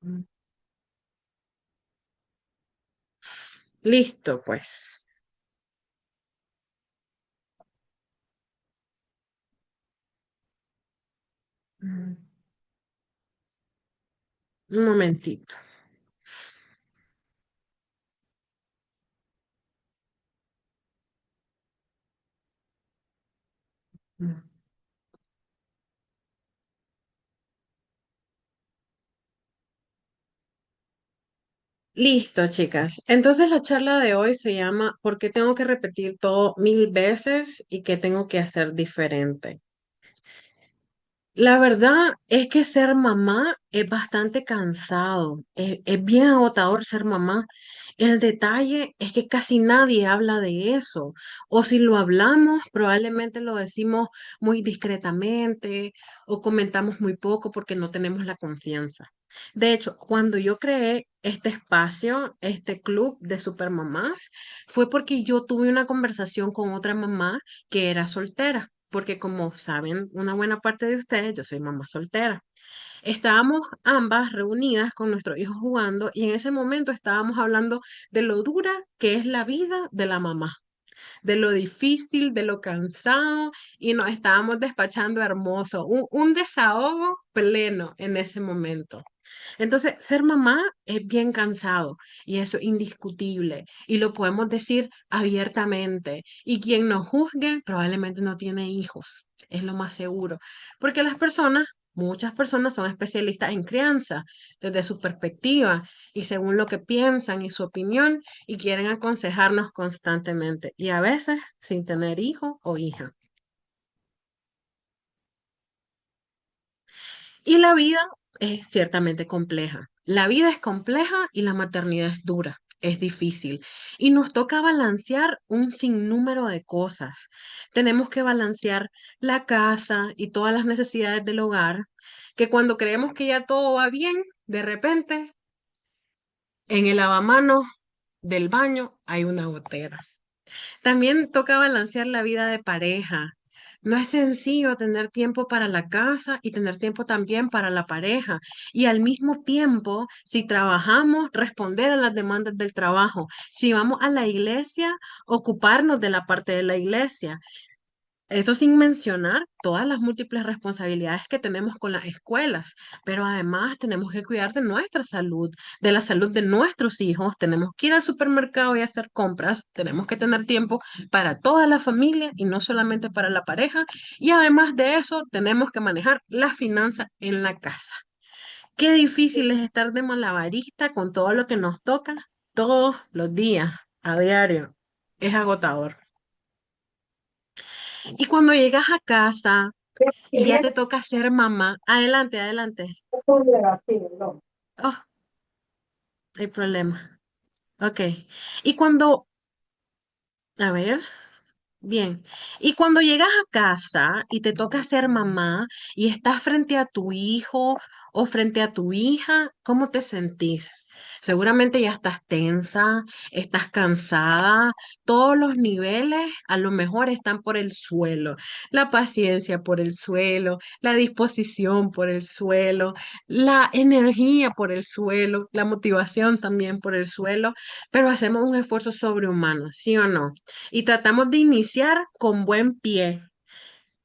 Mm. Listo, pues. Mm, Un momentito. Mm. Listo, chicas. Entonces la charla de hoy se llama ¿Por qué tengo que repetir todo 1000 veces y qué tengo que hacer diferente? La verdad es que ser mamá es bastante cansado, es bien agotador ser mamá. El detalle es que casi nadie habla de eso, o si lo hablamos, probablemente lo decimos muy discretamente o comentamos muy poco porque no tenemos la confianza. De hecho, cuando yo creé este espacio, este club de supermamás, fue porque yo tuve una conversación con otra mamá que era soltera, porque como saben, una buena parte de ustedes, yo soy mamá soltera. Estábamos ambas reunidas con nuestros hijos jugando y en ese momento estábamos hablando de lo dura que es la vida de la mamá, de lo difícil, de lo cansado y nos estábamos despachando hermoso, un desahogo pleno en ese momento. Entonces, ser mamá es bien cansado y eso es indiscutible y lo podemos decir abiertamente. Y quien nos juzgue probablemente no tiene hijos, es lo más seguro, porque muchas personas son especialistas en crianza desde su perspectiva y según lo que piensan y su opinión y quieren aconsejarnos constantemente y a veces sin tener hijo o hija. Y la vida es ciertamente compleja. La vida es compleja y la maternidad es dura, es difícil. Y nos toca balancear un sinnúmero de cosas. Tenemos que balancear la casa y todas las necesidades del hogar, que cuando creemos que ya todo va bien, de repente en el lavamanos del baño hay una gotera. También toca balancear la vida de pareja. No es sencillo tener tiempo para la casa y tener tiempo también para la pareja. Y al mismo tiempo, si trabajamos, responder a las demandas del trabajo. Si vamos a la iglesia, ocuparnos de la parte de la iglesia. Eso sin mencionar todas las múltiples responsabilidades que tenemos con las escuelas, pero además tenemos que cuidar de nuestra salud, de la salud de nuestros hijos, tenemos que ir al supermercado y hacer compras, tenemos que tener tiempo para toda la familia y no solamente para la pareja, y además de eso tenemos que manejar las finanzas en la casa. Qué difícil es estar de malabarista con todo lo que nos toca todos los días, a diario. Es agotador. Y cuando llegas a casa, y ya te toca ser mamá. Adelante, adelante. Oh, hay problema. Ok. Y cuando, a ver, bien. Y cuando llegas a casa y te toca ser mamá y estás frente a tu hijo o frente a tu hija, ¿cómo te sentís? Seguramente ya estás tensa, estás cansada, todos los niveles a lo mejor están por el suelo, la paciencia por el suelo, la disposición por el suelo, la energía por el suelo, la motivación también por el suelo, pero hacemos un esfuerzo sobrehumano, ¿sí o no? Y tratamos de iniciar con buen pie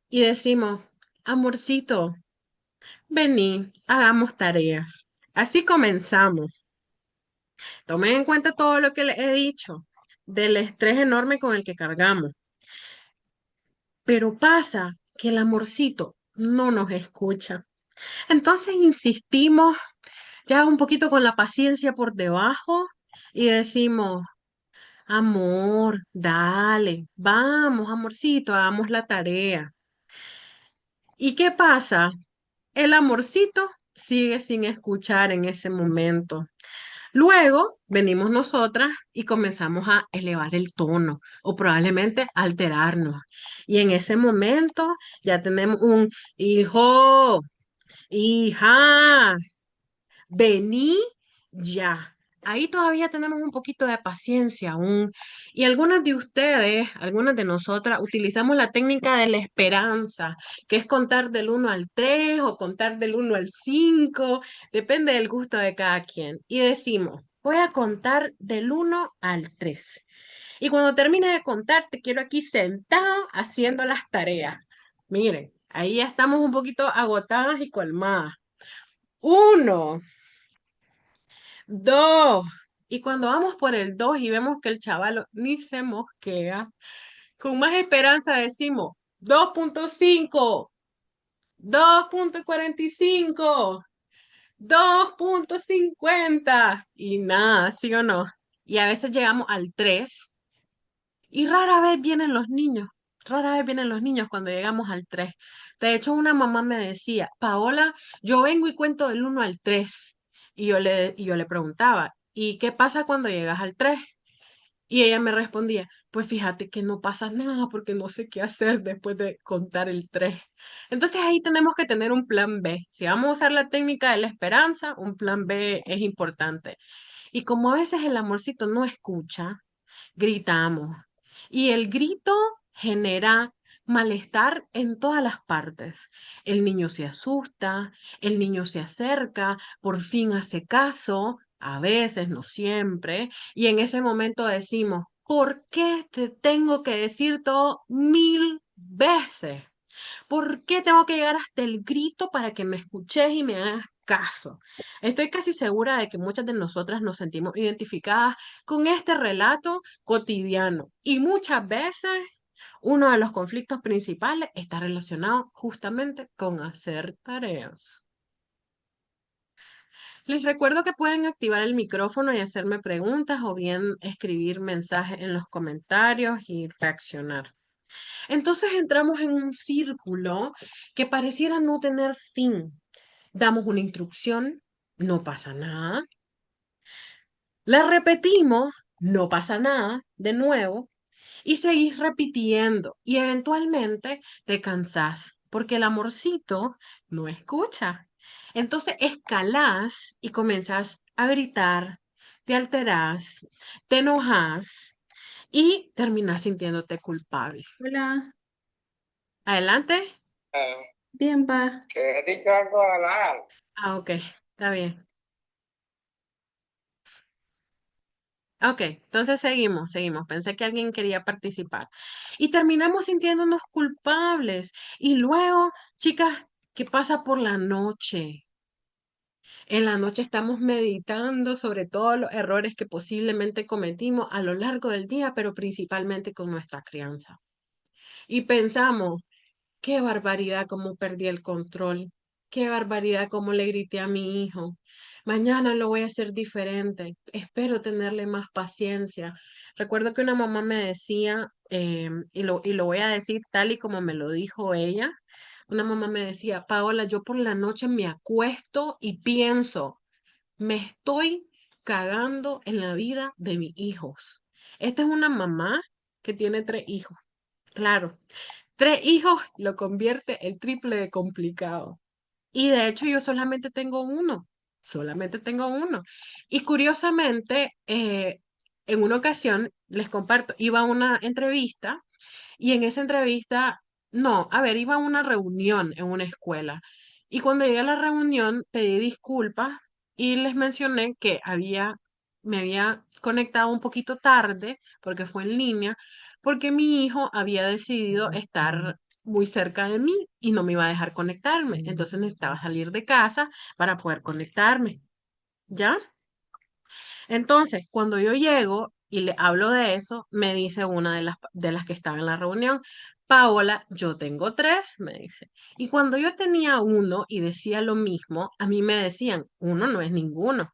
y decimos, amorcito, vení, hagamos tareas. Así comenzamos. Tomen en cuenta todo lo que les he dicho del estrés enorme con el que cargamos. Pero pasa que el amorcito no nos escucha. Entonces insistimos ya un poquito con la paciencia por debajo y decimos, amor, dale, vamos, amorcito, hagamos la tarea. ¿Y qué pasa? El amorcito sigue sin escuchar en ese momento. Luego venimos nosotras y comenzamos a elevar el tono o probablemente alterarnos. Y en ese momento ya tenemos un hijo, hija, vení ya. ahí todavía tenemos un poquito de paciencia aún. Y algunas de ustedes, algunas de nosotras, utilizamos la técnica de la esperanza, que es contar del 1 al 3 o contar del 1 al 5, depende del gusto de cada quien. Y decimos, voy a contar del 1 al 3. Y cuando termine de contar, te quiero aquí sentado haciendo las tareas. Miren, ahí ya estamos un poquito agotadas y colmadas. Uno, dos. Y cuando vamos por el 2 y vemos que el chavalo ni se mosquea, con más esperanza decimos 2.5, 2.45, 2.50 y nada, ¿sí o no? Y a veces llegamos al 3 y rara vez vienen los niños, rara vez vienen los niños cuando llegamos al 3. De hecho, una mamá me decía, Paola, yo vengo y cuento del 1 al 3. Y yo le preguntaba, ¿y qué pasa cuando llegas al 3? Y ella me respondía, pues fíjate que no pasa nada porque no sé qué hacer después de contar el 3. Entonces ahí tenemos que tener un plan B. Si vamos a usar la técnica de la esperanza, un plan B es importante. Y como a veces el amorcito no escucha, gritamos. Y el grito genera malestar en todas las partes. El niño se asusta, el niño se acerca, por fin hace caso, a veces, no siempre, y en ese momento decimos, ¿por qué te tengo que decir todo 1000 veces? ¿Por qué tengo que llegar hasta el grito para que me escuches y me hagas caso? Estoy casi segura de que muchas de nosotras nos sentimos identificadas con este relato cotidiano y muchas veces uno de los conflictos principales está relacionado justamente con hacer tareas. Les recuerdo que pueden activar el micrófono y hacerme preguntas o bien escribir mensajes en los comentarios y reaccionar. Entonces entramos en un círculo que pareciera no tener fin. Damos una instrucción, no pasa nada. La repetimos, no pasa nada, de nuevo, y seguís repitiendo. Y eventualmente te cansás, porque el amorcito no escucha. Entonces escalás y comenzás a gritar, te alterás, te enojas y terminás sintiéndote culpable. Hola, Adelante. bien, pa. Que he dicho algo halal. Ah, ok, está bien. Ok, entonces seguimos. Pensé que alguien quería participar. Y terminamos sintiéndonos culpables. Y luego, chicas, ¿qué pasa por la noche? En la noche estamos meditando sobre todos los errores que posiblemente cometimos a lo largo del día, pero principalmente con nuestra crianza. Y pensamos, qué barbaridad cómo perdí el control. Qué barbaridad cómo le grité a mi hijo. Mañana lo voy a hacer diferente. Espero tenerle más paciencia. Recuerdo que una mamá me decía, y lo voy a decir tal y como me lo dijo ella. Una mamá me decía, Paola, yo por la noche me acuesto y pienso, me estoy cagando en la vida de mis hijos. Esta es una mamá que tiene 3 hijos. Claro, 3 hijos lo convierte el triple de complicado. Y de hecho yo solamente tengo uno. Y curiosamente, en una ocasión, les comparto, iba a una entrevista y en esa entrevista, no, a ver, iba a una reunión en una escuela. Y cuando llegué a la reunión, pedí disculpas y les mencioné que me había conectado un poquito tarde, porque fue en línea, porque mi hijo había decidido estar muy cerca de mí y no me iba a dejar conectarme. Entonces necesitaba salir de casa para poder conectarme. ¿Ya? Entonces, cuando yo llego y le hablo de eso, me dice una de las que estaba en la reunión, Paola, yo tengo 3, me dice. Y cuando yo tenía uno y decía lo mismo, a mí me decían, uno no es ninguno.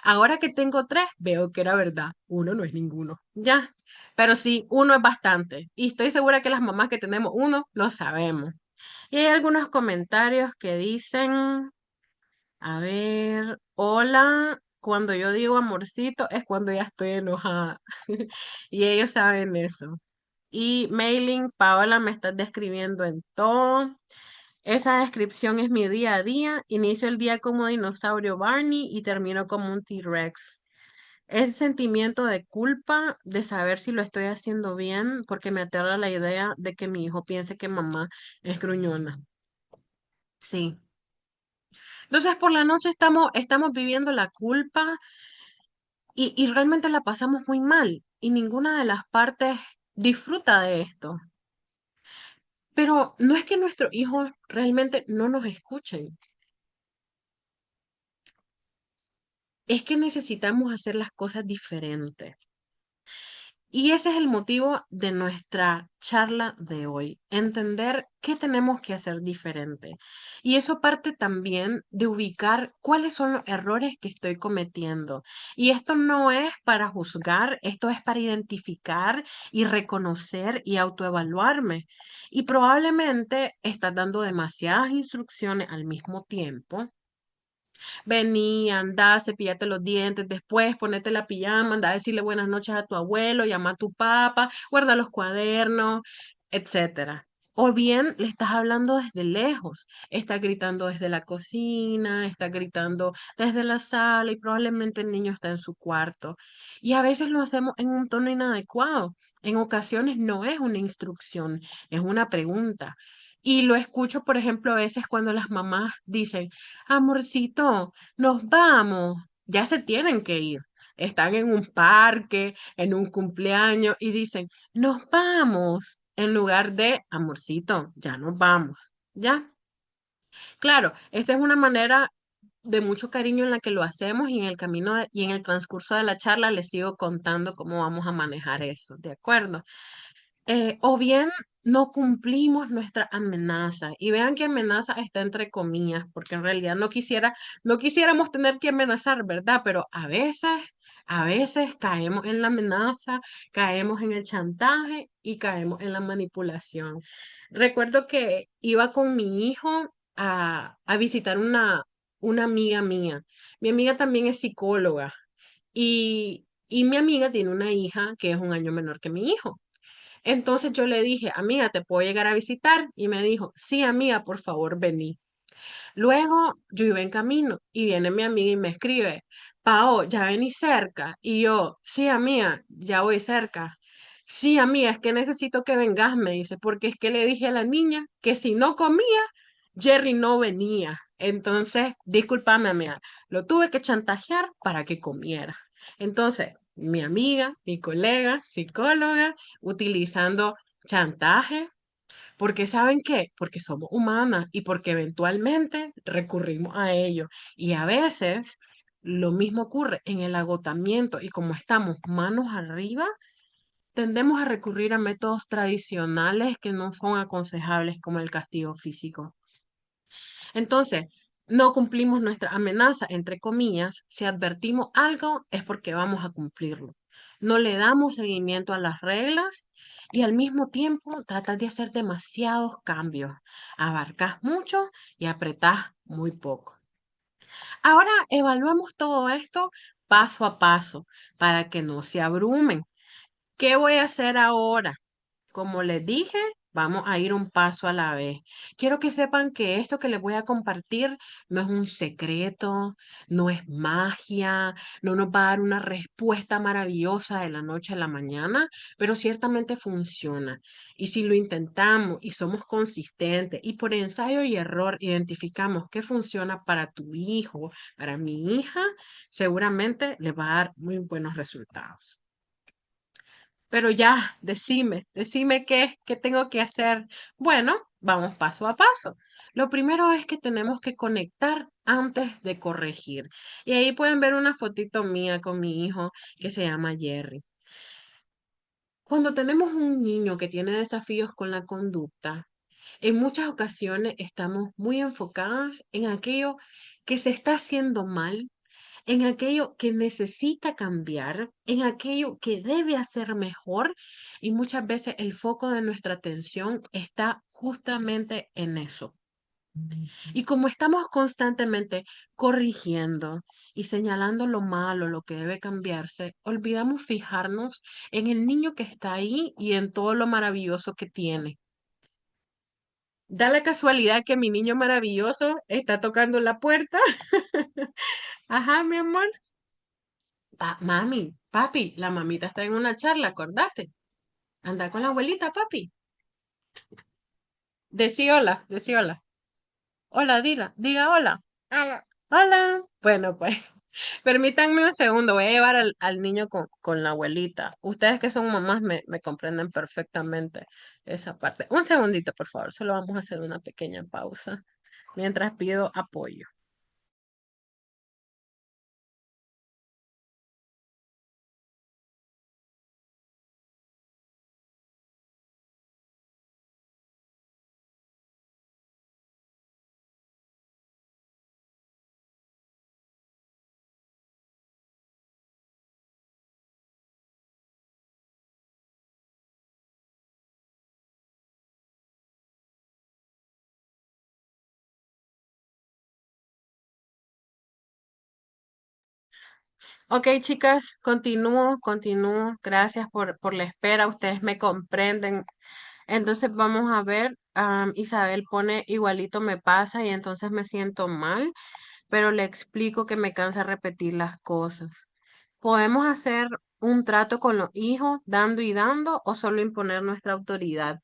Ahora que tengo 3, veo que era verdad, uno no es ninguno. Ya, pero sí, uno es bastante. Y estoy segura que las mamás que tenemos uno lo sabemos. Y hay algunos comentarios que dicen... A ver, hola, cuando yo digo amorcito es cuando ya estoy enojada. Y ellos saben eso. Y mailing, Paola, me estás describiendo en todo. Esa descripción es mi día a día. Inicio el día como dinosaurio Barney y termino como un T-Rex. el sentimiento de culpa de saber si lo estoy haciendo bien, porque me aterra la idea de que mi hijo piense que mamá es gruñona. Sí. Entonces, por la noche estamos viviendo la culpa y realmente la pasamos muy mal y ninguna de las partes disfruta de esto. Pero no es que nuestros hijos realmente no nos escuchen, es que necesitamos hacer las cosas diferentes. Y ese es el motivo de nuestra charla de hoy, entender qué tenemos que hacer diferente. Y eso parte también de ubicar cuáles son los errores que estoy cometiendo. Y esto no es para juzgar, esto es para identificar y reconocer y autoevaluarme. Y probablemente estás dando demasiadas instrucciones al mismo tiempo. Vení, anda, cepillate los dientes, después ponete la pijama, anda a decirle buenas noches a tu abuelo, llama a tu papá, guarda los cuadernos, etcétera. O bien le estás hablando desde lejos, estás gritando desde la cocina, estás gritando desde la sala y probablemente el niño está en su cuarto. Y a veces lo hacemos en un tono inadecuado. En ocasiones no es una instrucción, es una pregunta. Y lo escucho, por ejemplo, a veces cuando las mamás dicen, amorcito, nos vamos. Ya se tienen que ir. Están en un parque, en un cumpleaños y dicen, nos vamos, en lugar de, amorcito, ya nos vamos. ¿Ya? Claro, esta es una manera de mucho cariño en la que lo hacemos y en el camino y en el transcurso de la charla les sigo contando cómo vamos a manejar eso, ¿de acuerdo? O bien no cumplimos nuestra amenaza. Y vean que amenaza está entre comillas, porque en realidad no quisiéramos tener que amenazar, ¿verdad? Pero a veces caemos en la amenaza, caemos en el chantaje y caemos en la manipulación. Recuerdo que iba con mi hijo a visitar una amiga mía. Mi amiga también es psicóloga y mi amiga tiene una hija que es un año menor que mi hijo. Entonces yo le dije, amiga, ¿te puedo llegar a visitar? Y me dijo, sí, amiga, por favor, vení. Luego yo iba en camino y viene mi amiga y me escribe, Pao, ya vení cerca. Y yo, sí, amiga, ya voy cerca. Sí, amiga, es que necesito que vengas, me dice, porque es que le dije a la niña que si no comía, Jerry no venía. Entonces, discúlpame, amiga, lo tuve que chantajear para que comiera. Entonces, mi amiga, mi colega, psicóloga, utilizando chantaje, porque ¿saben qué? Porque somos humanas y porque eventualmente recurrimos a ello. Y a veces lo mismo ocurre en el agotamiento y como estamos manos arriba, tendemos a recurrir a métodos tradicionales que no son aconsejables como el castigo físico. Entonces, no cumplimos nuestra amenaza, entre comillas, si advertimos algo es porque vamos a cumplirlo. No le damos seguimiento a las reglas y al mismo tiempo tratas de hacer demasiados cambios. Abarcas mucho y apretás muy poco. Ahora evaluamos todo esto paso a paso para que no se abrumen. ¿Qué voy a hacer ahora? Como les dije, vamos a ir un paso a la vez. Quiero que sepan que esto que les voy a compartir no es un secreto, no es magia, no nos va a dar una respuesta maravillosa de la noche a la mañana, pero ciertamente funciona. Y si lo intentamos y somos consistentes y por ensayo y error identificamos qué funciona para tu hijo, para mi hija, seguramente le va a dar muy buenos resultados. Pero ya, decime qué tengo que hacer. Bueno, vamos paso a paso. Lo primero es que tenemos que conectar antes de corregir. Y ahí pueden ver una fotito mía con mi hijo que se llama Jerry. Cuando tenemos un niño que tiene desafíos con la conducta, en muchas ocasiones estamos muy enfocadas en aquello que se está haciendo mal, en aquello que necesita cambiar, en aquello que debe hacer mejor y muchas veces el foco de nuestra atención está justamente en eso. Y como estamos constantemente corrigiendo y señalando lo malo, lo que debe cambiarse, olvidamos fijarnos en el niño que está ahí y en todo lo maravilloso que tiene. Da la casualidad que mi niño maravilloso está tocando la puerta. Ajá, mi amor. Mami, papi, la mamita está en una charla, acordate. Anda con la abuelita, papi. Decí hola, decí hola. Hola, diga hola. Hola. Hola. Bueno, pues, permítanme un segundo, voy a llevar al niño con la abuelita. Ustedes que son mamás me comprenden perfectamente esa parte. Un segundito, por favor, solo vamos a hacer una pequeña pausa mientras pido apoyo. Ok, chicas, continúo. Gracias por la espera. Ustedes me comprenden. Entonces vamos a ver. Isabel pone igualito me pasa y entonces me siento mal, pero le explico que me cansa repetir las cosas. ¿Podemos hacer un trato con los hijos, dando y dando, o solo imponer nuestra autoridad?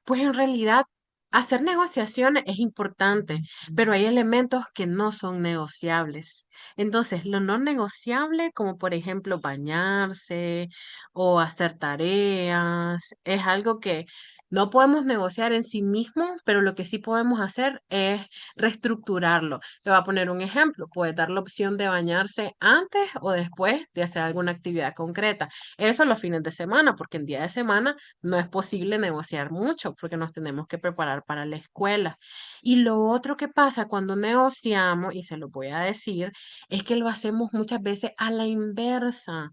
Pues en realidad hacer negociaciones es importante, pero hay elementos que no son negociables. Entonces, lo no negociable, como por ejemplo bañarse o hacer tareas, es algo que no podemos negociar en sí mismo, pero lo que sí podemos hacer es reestructurarlo. Te voy a poner un ejemplo. Puedes dar la opción de bañarse antes o después de hacer alguna actividad concreta. Eso los fines de semana, porque en día de semana no es posible negociar mucho porque nos tenemos que preparar para la escuela. Y lo otro que pasa cuando negociamos, y se lo voy a decir, es que lo hacemos muchas veces a la inversa.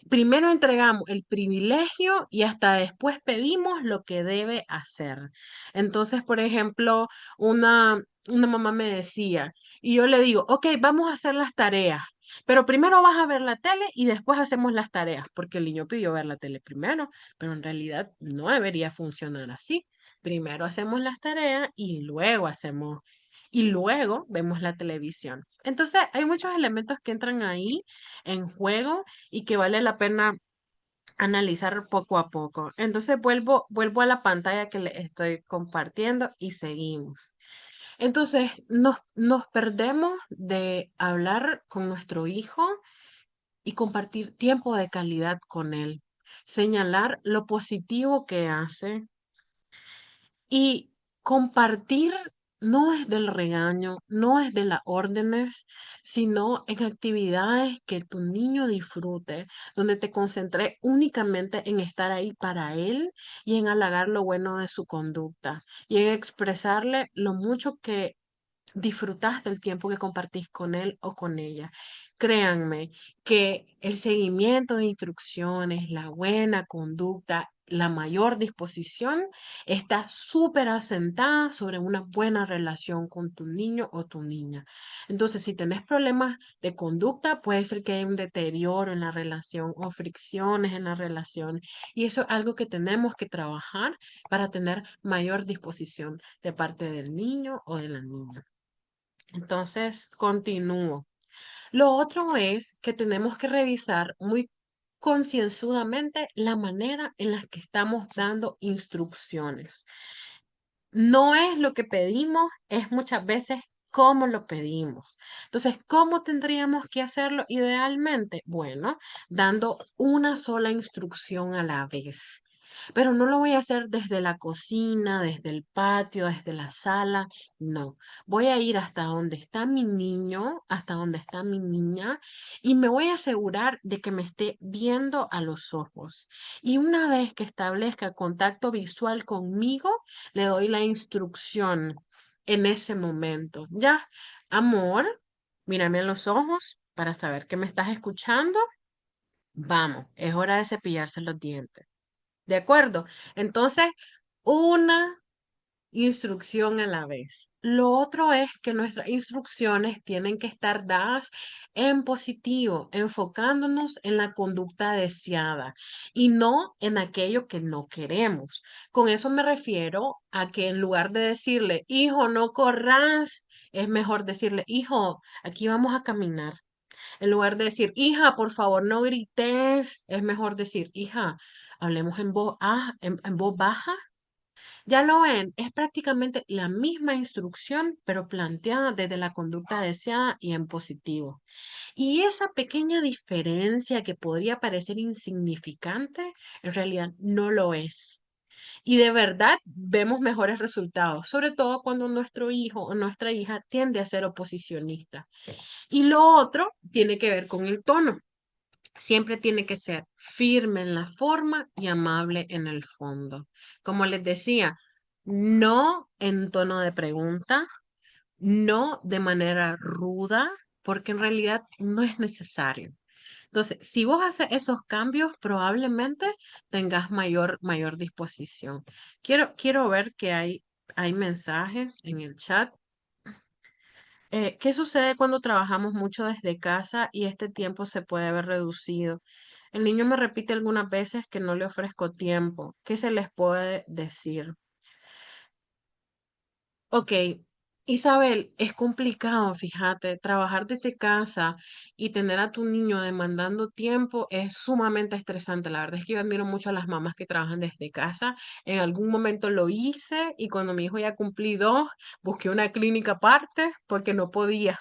Primero entregamos el privilegio y hasta después pedimos lo que debe hacer. Entonces, por ejemplo, una mamá me decía, y yo le digo, ok, vamos a hacer las tareas, pero primero vas a ver la tele y después hacemos las tareas, porque el niño pidió ver la tele primero, pero en realidad no debería funcionar así. Primero hacemos las tareas y luego vemos la televisión. Entonces, hay muchos elementos que entran ahí en juego y que vale la pena analizar poco a poco. Entonces vuelvo a la pantalla que le estoy compartiendo y seguimos. Entonces nos perdemos de hablar con nuestro hijo y compartir tiempo de calidad con él, señalar lo positivo que hace y compartir no es del regaño, no es de las órdenes, sino en actividades que tu niño disfrute, donde te concentré únicamente en estar ahí para él y en halagar lo bueno de su conducta y en expresarle lo mucho que disfrutas del tiempo que compartís con él o con ella. Créanme que el seguimiento de instrucciones, la buena conducta, la mayor disposición está súper asentada sobre una buena relación con tu niño o tu niña. Entonces, si tenés problemas de conducta, puede ser que haya un deterioro en la relación o fricciones en la relación. Y eso es algo que tenemos que trabajar para tener mayor disposición de parte del niño o de la niña. Entonces, continúo. Lo otro es que tenemos que revisar muy concienzudamente la manera en la que estamos dando instrucciones. No es lo que pedimos, es muchas veces cómo lo pedimos. Entonces, ¿cómo tendríamos que hacerlo idealmente? Bueno, dando una sola instrucción a la vez. Pero no lo voy a hacer desde la cocina, desde el patio, desde la sala. No, voy a ir hasta donde está mi niño, hasta donde está mi niña, y me voy a asegurar de que me esté viendo a los ojos. Y una vez que establezca contacto visual conmigo, le doy la instrucción en ese momento. Ya, amor, mírame a los ojos para saber que me estás escuchando. Vamos, es hora de cepillarse los dientes. ¿De acuerdo? Entonces, una instrucción a la vez. Lo otro es que nuestras instrucciones tienen que estar dadas en positivo, enfocándonos en la conducta deseada y no en aquello que no queremos. Con eso me refiero a que en lugar de decirle, hijo, no corras, es mejor decirle, hijo, aquí vamos a caminar. En lugar de decir, hija, por favor, no grites, es mejor decir, hija, hablemos en voz baja. Ya lo ven, es prácticamente la misma instrucción, pero planteada desde la conducta deseada y en positivo. Y esa pequeña diferencia que podría parecer insignificante, en realidad no lo es. Y de verdad vemos mejores resultados, sobre todo cuando nuestro hijo o nuestra hija tiende a ser oposicionista. Y lo otro tiene que ver con el tono. Siempre tiene que ser firme en la forma y amable en el fondo. Como les decía, no en tono de pregunta, no de manera ruda, porque en realidad no es necesario. Entonces, si vos haces esos cambios, probablemente tengas mayor disposición. Quiero ver que hay mensajes en el chat. ¿Qué sucede cuando trabajamos mucho desde casa y este tiempo se puede ver reducido? El niño me repite algunas veces que no le ofrezco tiempo. ¿Qué se les puede decir? Ok, Isabel, es complicado, fíjate, trabajar desde casa y tener a tu niño demandando tiempo es sumamente estresante. La verdad es que yo admiro mucho a las mamás que trabajan desde casa. En algún momento lo hice y cuando mi hijo ya cumplí 2, busqué una clínica aparte porque no podía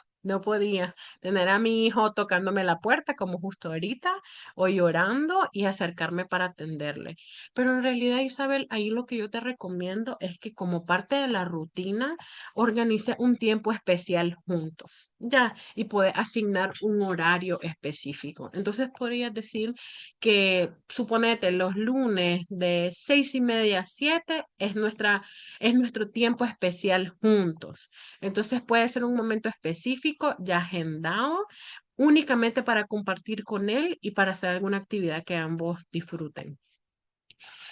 tener a mi hijo tocándome la puerta como justo ahorita o llorando y acercarme para atenderle. Pero en realidad, Isabel, ahí lo que yo te recomiendo es que como parte de la rutina, organice un tiempo especial juntos, ya, y puede asignar un horario específico. Entonces podrías decir que, suponete, los lunes de 6:30 a 7 es nuestro tiempo especial juntos. Entonces puede ser un momento específico, ya agendado, únicamente para compartir con él y para hacer alguna actividad que ambos disfruten.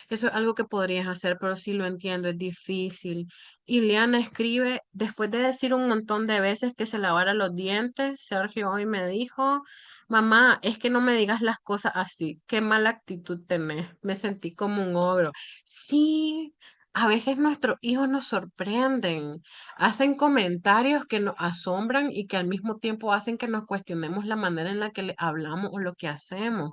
Eso es algo que podrías hacer, pero sí lo entiendo, es difícil. Ileana escribe, después de decir un montón de veces que se lavara los dientes, Sergio hoy me dijo, mamá, es que no me digas las cosas así, qué mala actitud tenés. Me sentí como un ogro. Sí, a veces nuestros hijos nos sorprenden, hacen comentarios que nos asombran y que al mismo tiempo hacen que nos cuestionemos la manera en la que le hablamos o lo que hacemos.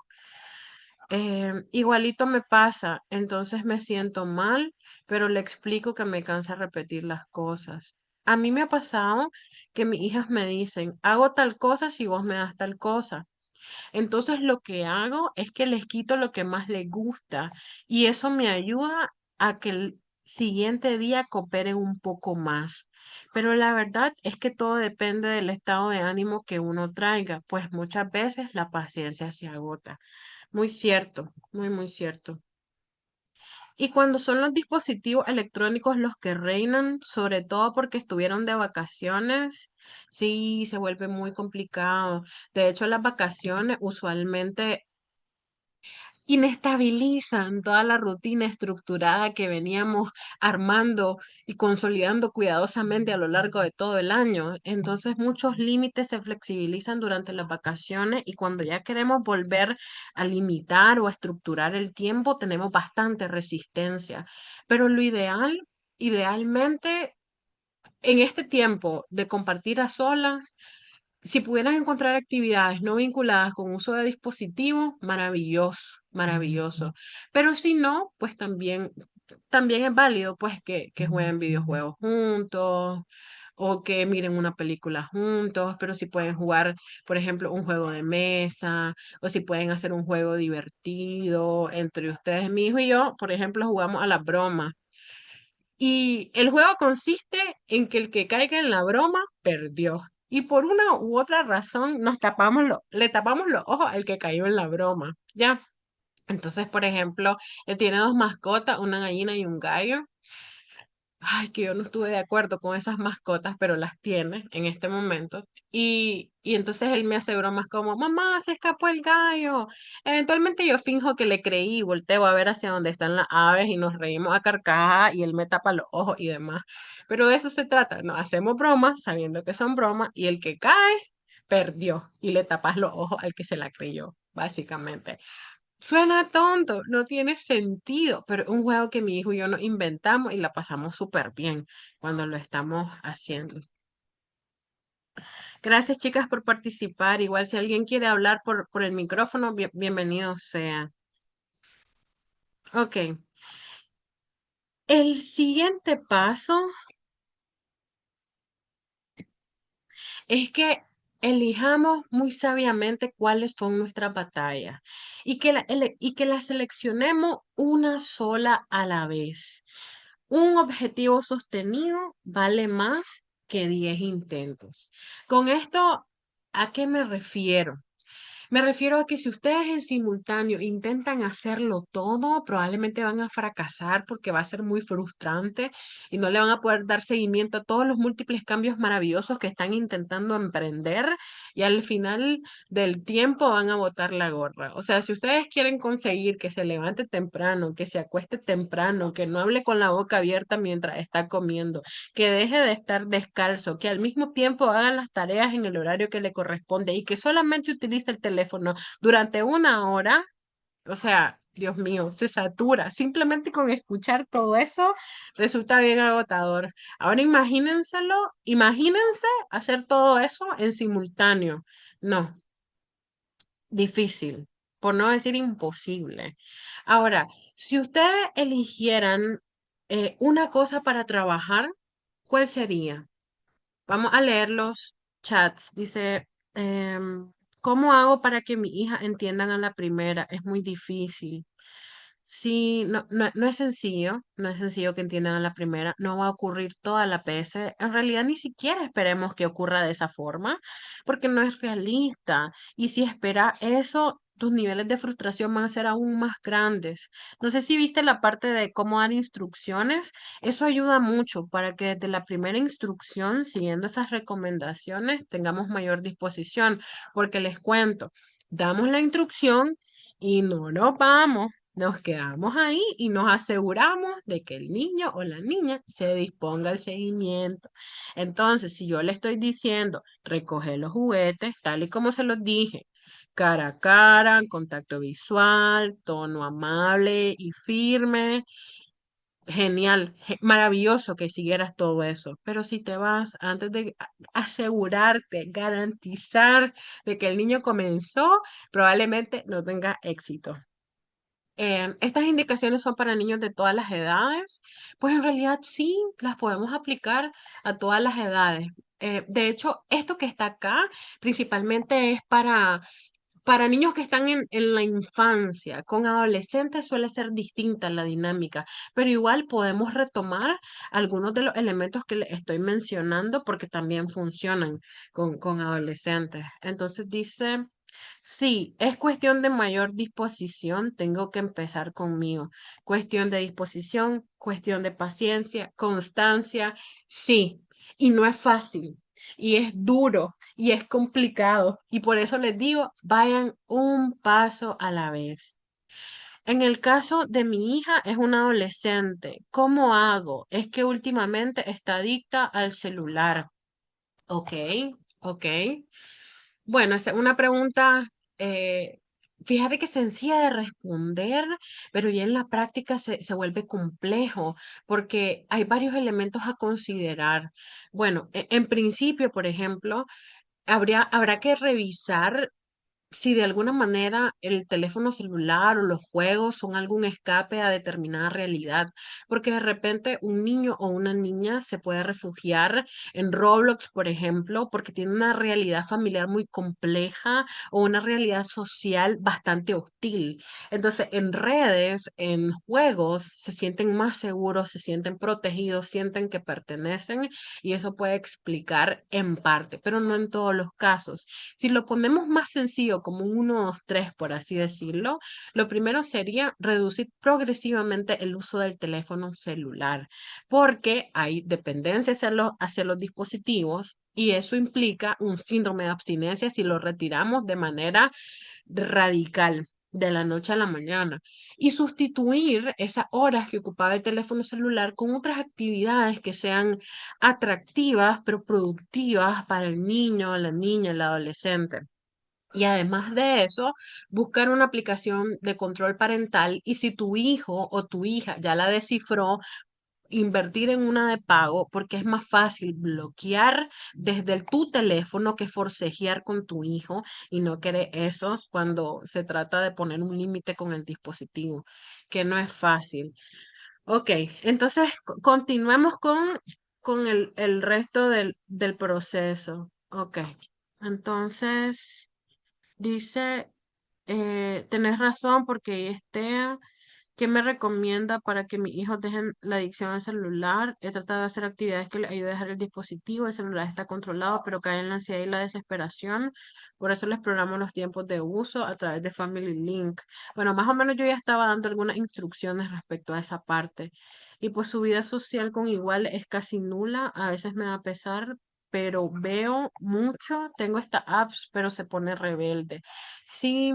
Igualito me pasa, entonces me siento mal, pero le explico que me cansa repetir las cosas. A mí me ha pasado que mis hijas me dicen, hago tal cosa si vos me das tal cosa. Entonces lo que hago es que les quito lo que más les gusta y eso me ayuda a que el siguiente día cooperen un poco más. Pero la verdad es que todo depende del estado de ánimo que uno traiga, pues muchas veces la paciencia se agota. Muy cierto, muy cierto. Y cuando son los dispositivos electrónicos los que reinan, sobre todo porque estuvieron de vacaciones, sí, se vuelve muy complicado. De hecho, las vacaciones usualmente inestabilizan toda la rutina estructurada que veníamos armando y consolidando cuidadosamente a lo largo de todo el año. Entonces, muchos límites se flexibilizan durante las vacaciones y cuando ya queremos volver a limitar o a estructurar el tiempo, tenemos bastante resistencia. Pero lo idealmente, en este tiempo de compartir a solas, si pudieran encontrar actividades no vinculadas con uso de dispositivos, maravilloso, maravilloso. Pero si no, pues también es válido pues que jueguen videojuegos juntos o que miren una película juntos, pero si pueden jugar, por ejemplo, un juego de mesa o si pueden hacer un juego divertido entre ustedes, mi hijo y yo, por ejemplo, jugamos a la broma. Y el juego consiste en que el que caiga en la broma perdió. Y por una u otra razón le tapamos los ojos al que cayó en la broma. ¿Ya? Entonces, por ejemplo, él tiene dos mascotas, una gallina y un gallo. Ay, que yo no estuve de acuerdo con esas mascotas, pero las tiene en este momento. Y entonces él me hace bromas como, mamá, se escapó el gallo. Eventualmente yo finjo que le creí y volteo a ver hacia dónde están las aves y nos reímos a carcajadas y él me tapa los ojos y demás. Pero de eso se trata, ¿no? Hacemos bromas sabiendo que son bromas y el que cae, perdió y le tapas los ojos al que se la creyó, básicamente. Suena tonto, no tiene sentido, pero es un juego que mi hijo y yo nos inventamos y la pasamos súper bien cuando lo estamos haciendo. Gracias, chicas, por participar. Igual si alguien quiere hablar por el micrófono, bienvenido sea. Ok. El siguiente paso es que elijamos muy sabiamente cuáles son nuestras batallas y que las seleccionemos una sola a la vez. Un objetivo sostenido vale más que 10 intentos. Con esto, ¿a qué me refiero? Me refiero a que si ustedes en simultáneo intentan hacerlo todo, probablemente van a fracasar porque va a ser muy frustrante y no le van a poder dar seguimiento a todos los múltiples cambios maravillosos que están intentando emprender y al final del tiempo van a botar la gorra. O sea, si ustedes quieren conseguir que se levante temprano, que se acueste temprano, que no hable con la boca abierta mientras está comiendo, que deje de estar descalzo, que al mismo tiempo haga las tareas en el horario que le corresponde y que solamente utilice el teléfono durante una hora, o sea, Dios mío, se satura. Simplemente con escuchar todo eso resulta bien agotador. Ahora imagínense hacer todo eso en simultáneo. No, difícil, por no decir imposible. Ahora, si ustedes eligieran una cosa para trabajar, ¿cuál sería? Vamos a leer los chats. Dice, ¿cómo hago para que mi hija entiendan a la primera? Es muy difícil. Sí, no es sencillo, no es sencillo que entiendan a la primera, no va a ocurrir toda la PS. En realidad ni siquiera esperemos que ocurra de esa forma, porque no es realista. Y si espera eso, tus niveles de frustración van a ser aún más grandes. No sé si viste la parte de cómo dar instrucciones, eso ayuda mucho para que desde la primera instrucción, siguiendo esas recomendaciones, tengamos mayor disposición, porque les cuento, damos la instrucción y no nos vamos. Nos quedamos ahí y nos aseguramos de que el niño o la niña se disponga al seguimiento. Entonces, si yo le estoy diciendo, recoge los juguetes, tal y como se los dije, cara a cara, contacto visual, tono amable y firme, genial, maravilloso que siguieras todo eso. Pero si te vas antes de asegurarte, garantizar de que el niño comenzó, probablemente no tenga éxito. Estas indicaciones son para niños de todas las edades, pues en realidad sí, las podemos aplicar a todas las edades. De hecho, esto que está acá principalmente es para niños que están en la infancia. Con adolescentes suele ser distinta la dinámica, pero igual podemos retomar algunos de los elementos que les estoy mencionando porque también funcionan con adolescentes. Entonces dice... Sí, es cuestión de mayor disposición, tengo que empezar conmigo. Cuestión de disposición, cuestión de paciencia, constancia, sí. Y no es fácil, y es duro, y es complicado. Y por eso les digo, vayan un paso a la vez. En el caso de mi hija, es una adolescente. ¿Cómo hago? Es que últimamente está adicta al celular. Ok, ok. Bueno, esa es una pregunta, fíjate que sencilla de responder, pero ya en la práctica se vuelve complejo porque hay varios elementos a considerar. Bueno, en principio, por ejemplo, habrá que revisar si de alguna manera el teléfono celular o los juegos son algún escape a determinada realidad, porque de repente un niño o una niña se puede refugiar en Roblox, por ejemplo, porque tiene una realidad familiar muy compleja o una realidad social bastante hostil. Entonces, en redes, en juegos, se sienten más seguros, se sienten protegidos, sienten que pertenecen y eso puede explicar en parte, pero no en todos los casos. Si lo ponemos más sencillo, como un 1, 2, 3, por así decirlo, lo primero sería reducir progresivamente el uso del teléfono celular, porque hay dependencia hacia los dispositivos y eso implica un síndrome de abstinencia si lo retiramos de manera radical de la noche a la mañana y sustituir esas horas que ocupaba el teléfono celular con otras actividades que sean atractivas pero productivas para el niño, la niña, el adolescente. Y además de eso, buscar una aplicación de control parental y si tu hijo o tu hija ya la descifró, invertir en una de pago porque es más fácil bloquear desde tu teléfono que forcejear con tu hijo y no querer eso cuando se trata de poner un límite con el dispositivo, que no es fácil. Ok, entonces continuemos con el resto del proceso. Ok, entonces dice, tenés razón porque este ¿qué me recomienda para que mis hijos dejen la adicción al celular? He tratado de hacer actividades que les ayude a dejar el dispositivo. El celular está controlado, pero caen en la ansiedad y la desesperación. Por eso les programo los tiempos de uso a través de Family Link. Bueno, más o menos yo ya estaba dando algunas instrucciones respecto a esa parte. Y pues su vida social con igual es casi nula. A veces me da pesar, pero veo mucho. Tengo esta apps, pero se pone rebelde. Sí.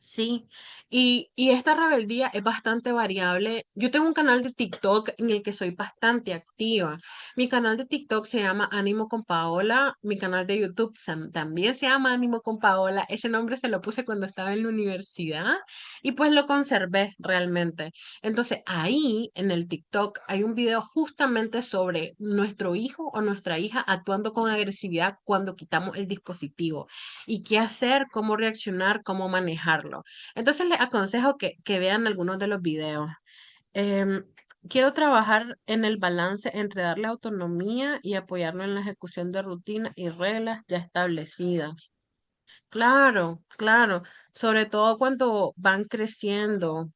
Sí, y esta rebeldía es bastante variable. Yo tengo un canal de TikTok en el que soy bastante activa. Mi canal de TikTok se llama Ánimo con Paola. Mi canal de YouTube también se llama Ánimo con Paola. Ese nombre se lo puse cuando estaba en la universidad y pues lo conservé realmente. Entonces ahí en el TikTok hay un video justamente sobre nuestro hijo o nuestra hija actuando con agresividad cuando quitamos el dispositivo y qué hacer, cómo reaccionar, cómo manejarlo. Entonces les aconsejo que vean algunos de los videos. Em, Quiero trabajar en el balance entre darle autonomía y apoyarlo en la ejecución de rutinas y reglas ya establecidas. Claro, claro, sobre todo cuando van creciendo.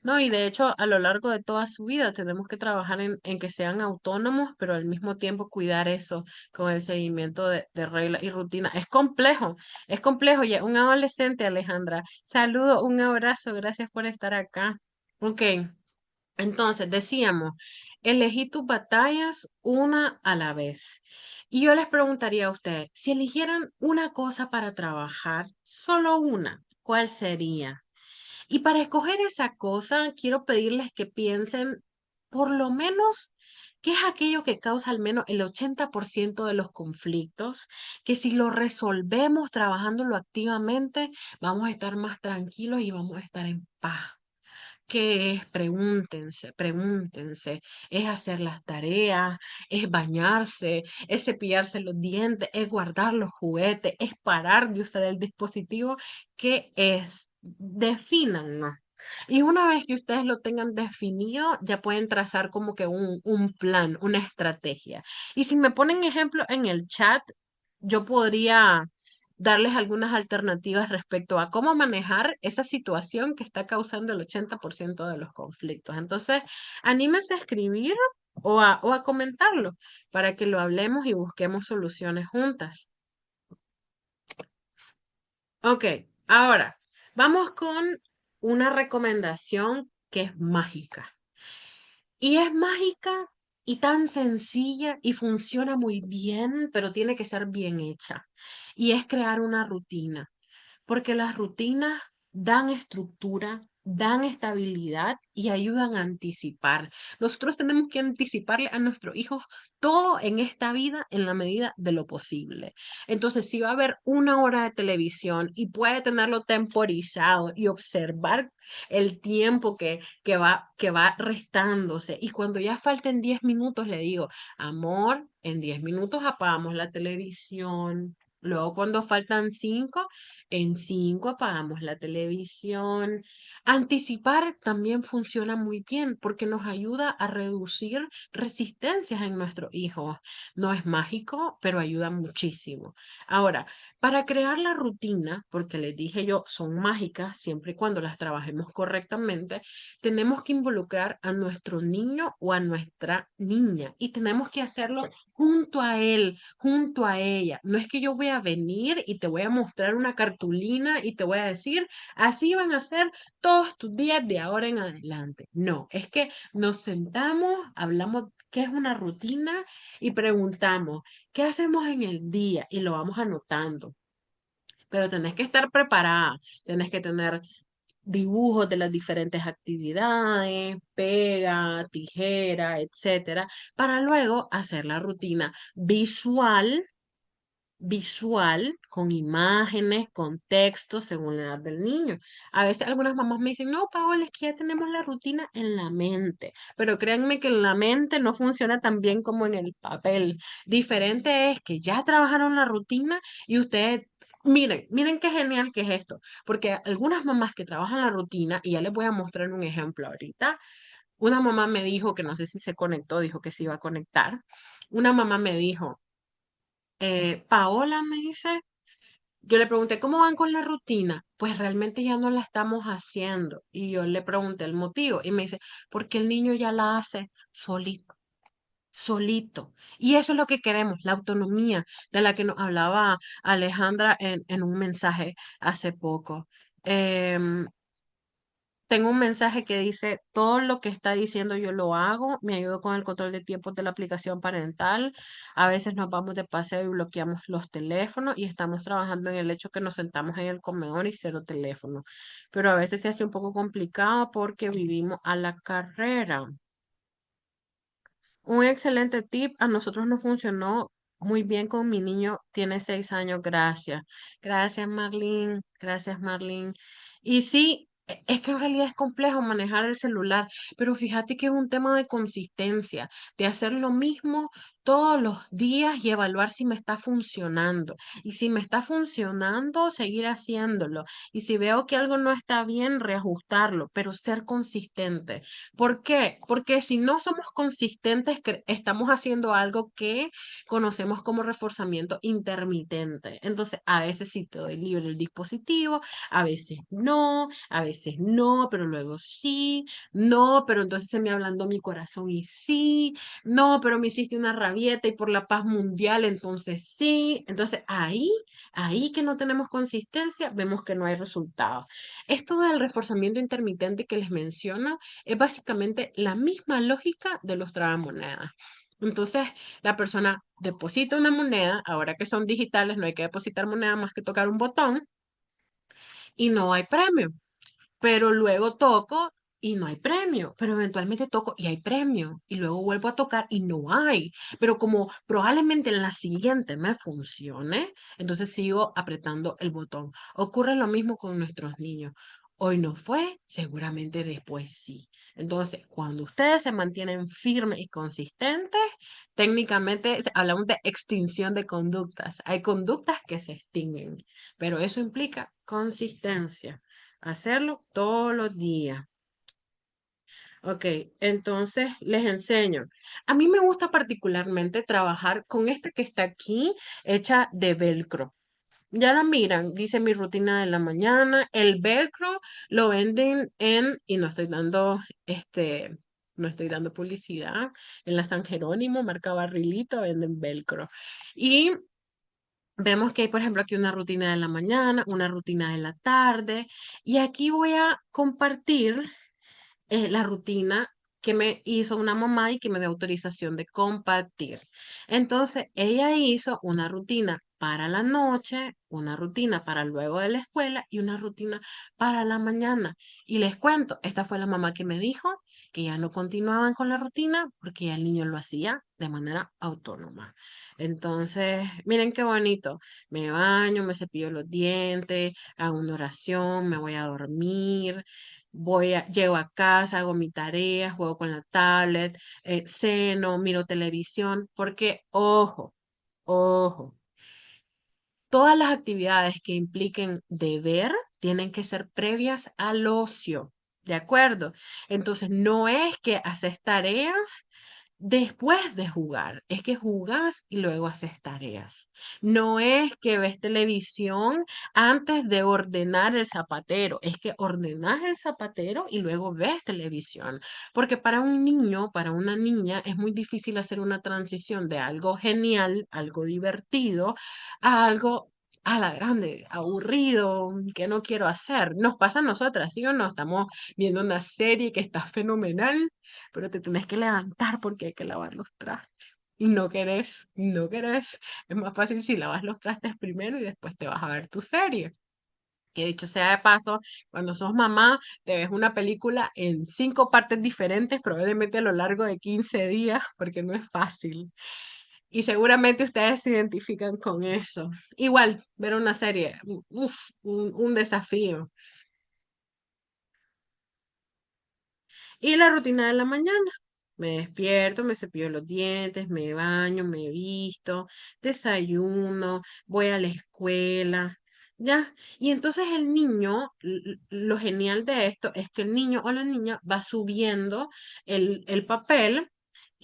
No, y de hecho, a lo largo de toda su vida tenemos que trabajar en que sean autónomos, pero al mismo tiempo cuidar eso con el seguimiento de reglas y rutinas. Es complejo. Ya un adolescente, Alejandra. Saludo, un abrazo, gracias por estar acá. Ok, entonces decíamos, elegí tus batallas una a la vez. Y yo les preguntaría a ustedes, si eligieran una cosa para trabajar, solo una, ¿cuál sería? Y para escoger esa cosa, quiero pedirles que piensen por lo menos qué es aquello que causa al menos el 80% de los conflictos, que si lo resolvemos trabajándolo activamente, vamos a estar más tranquilos y vamos a estar en paz. ¿Qué es? Pregúntense, pregúntense. ¿Es hacer las tareas? ¿Es bañarse? ¿Es cepillarse los dientes? ¿Es guardar los juguetes? ¿Es parar de usar el dispositivo? ¿Qué es? Defínanlo. Y una vez que ustedes lo tengan definido, ya pueden trazar como que un plan, una estrategia. Y si me ponen ejemplo en el chat, yo podría darles algunas alternativas respecto a cómo manejar esa situación que está causando el 80% de los conflictos. Entonces, anímense a escribir o a comentarlo para que lo hablemos y busquemos soluciones juntas. Ok, ahora vamos con una recomendación que es mágica. Y es mágica y tan sencilla y funciona muy bien, pero tiene que ser bien hecha. Y es crear una rutina porque las rutinas dan estructura, dan estabilidad y ayudan a anticipar. Nosotros tenemos que anticiparle a nuestros hijos todo en esta vida en la medida de lo posible. Entonces, si va a haber una hora de televisión y puede tenerlo temporizado y observar el tiempo que va restándose, y cuando ya falten 10 minutos, le digo, amor, en 10 minutos apagamos la televisión. Luego, cuando faltan 5, en 5 apagamos la televisión. Anticipar también funciona muy bien porque nos ayuda a reducir resistencias en nuestros hijos. No es mágico, pero ayuda muchísimo. Ahora, para crear la rutina, porque les dije yo, son mágicas siempre y cuando las trabajemos correctamente, tenemos que involucrar a nuestro niño o a nuestra niña y tenemos que hacerlo junto a él, junto a ella. No es que yo voy a venir y te voy a mostrar una cartulina y te voy a decir, así van a ser todos tus días de ahora en adelante. No, es que nos sentamos, hablamos qué es una rutina y preguntamos, ¿qué hacemos en el día? Y lo vamos anotando. Pero tenés que estar preparada, tenés que tener dibujos de las diferentes actividades, pega, tijera, etcétera, para luego hacer la rutina visual visual, con imágenes, con texto, según la edad del niño. A veces algunas mamás me dicen, no, Paola, es que ya tenemos la rutina en la mente, pero créanme que en la mente no funciona tan bien como en el papel. Diferente es que ya trabajaron la rutina y ustedes... Miren qué genial que es esto, porque algunas mamás que trabajan la rutina, y ya les voy a mostrar un ejemplo ahorita, una mamá me dijo que no sé si se conectó, dijo que se iba a conectar. Una mamá me dijo, Paola me dice, yo le pregunté, ¿cómo van con la rutina? Pues realmente ya no la estamos haciendo. Y yo le pregunté el motivo y me dice, porque el niño ya la hace solito, solito. Y eso es lo que queremos, la autonomía de la que nos hablaba Alejandra en un mensaje hace poco. Em, Tengo un mensaje que dice, todo lo que está diciendo yo lo hago, me ayudo con el control de tiempos de la aplicación parental, a veces nos vamos de paseo y bloqueamos los teléfonos y estamos trabajando en el hecho que nos sentamos en el comedor y cero teléfono, pero a veces se hace un poco complicado porque vivimos a la carrera. Un excelente tip. A nosotros nos funcionó muy bien con mi niño. Tiene 6 años. Gracias. Gracias, Marlene. Gracias, Marlene. Y sí, es que en realidad es complejo manejar el celular, pero fíjate que es un tema de consistencia, de hacer lo mismo todos los días y evaluar si me está funcionando. Y si me está funcionando, seguir haciéndolo. Y si veo que algo no está bien, reajustarlo, pero ser consistente. ¿Por qué? Porque si no somos consistentes, estamos haciendo algo que conocemos como reforzamiento intermitente. Entonces, a veces sí te doy libre el dispositivo, a veces no, pero luego sí, no, pero entonces se me ablandó mi corazón y sí, no, pero me hiciste una rabieta y por la paz mundial, entonces sí. Entonces, ahí que no tenemos consistencia, vemos que no hay resultados. Esto del reforzamiento intermitente que les menciono, es básicamente la misma lógica de los tragamonedas. Entonces, la persona deposita una moneda, ahora que son digitales, no hay que depositar moneda más que tocar un botón y no hay premio, pero luego toco y no hay premio, pero eventualmente toco y hay premio, y luego vuelvo a tocar y no hay, pero como probablemente en la siguiente me funcione, entonces sigo apretando el botón. Ocurre lo mismo con nuestros niños. Hoy no fue, seguramente después sí. Entonces, cuando ustedes se mantienen firmes y consistentes, técnicamente hablamos de extinción de conductas. Hay conductas que se extinguen, pero eso implica consistencia. Hacerlo todos los días. Ok, entonces les enseño. A mí me gusta particularmente trabajar con esta que está aquí, hecha de velcro. Ya la miran, dice mi rutina de la mañana. El velcro lo venden y no estoy dando, no estoy dando publicidad, en la San Jerónimo, marca Barrilito, venden velcro. Y vemos que hay, por ejemplo, aquí una rutina de la mañana, una rutina de la tarde, y aquí voy a compartir la rutina que me hizo una mamá y que me dio autorización de compartir. Entonces, ella hizo una rutina para la noche, una rutina para luego de la escuela y una rutina para la mañana. Y les cuento, esta fue la mamá que me dijo que ya no continuaban con la rutina porque ya el niño lo hacía de manera autónoma. Entonces, miren qué bonito. Me baño, me cepillo los dientes, hago una oración, me voy a dormir. Llego a casa, hago mi tarea, juego con la tablet, ceno, miro televisión, porque, ojo, todas las actividades que impliquen deber tienen que ser previas al ocio, ¿de acuerdo? Entonces, no es que haces tareas después de jugar, es que jugás y luego haces tareas. No es que ves televisión antes de ordenar el zapatero, es que ordenás el zapatero y luego ves televisión. Porque para un niño, para una niña, es muy difícil hacer una transición de algo genial, algo divertido, a algo a la grande, aburrido, que no quiero hacer. Nos pasa a nosotras, ¿sí o no? Estamos viendo una serie que está fenomenal, pero te tenés que levantar porque hay que lavar los trastes. Y no querés, no querés. Es más fácil si lavas los trastes primero y después te vas a ver tu serie. Que dicho sea de paso, cuando sos mamá, te ves una película en 5 partes diferentes, probablemente a lo largo de 15 días, porque no es fácil. Y seguramente ustedes se identifican con eso. Igual, ver una serie, uf, un desafío. Y la rutina de la mañana. Me despierto, me cepillo los dientes, me baño, me visto, desayuno, voy a la escuela, ¿ya? Y entonces el niño, lo genial de esto es que el niño o la niña va subiendo el papel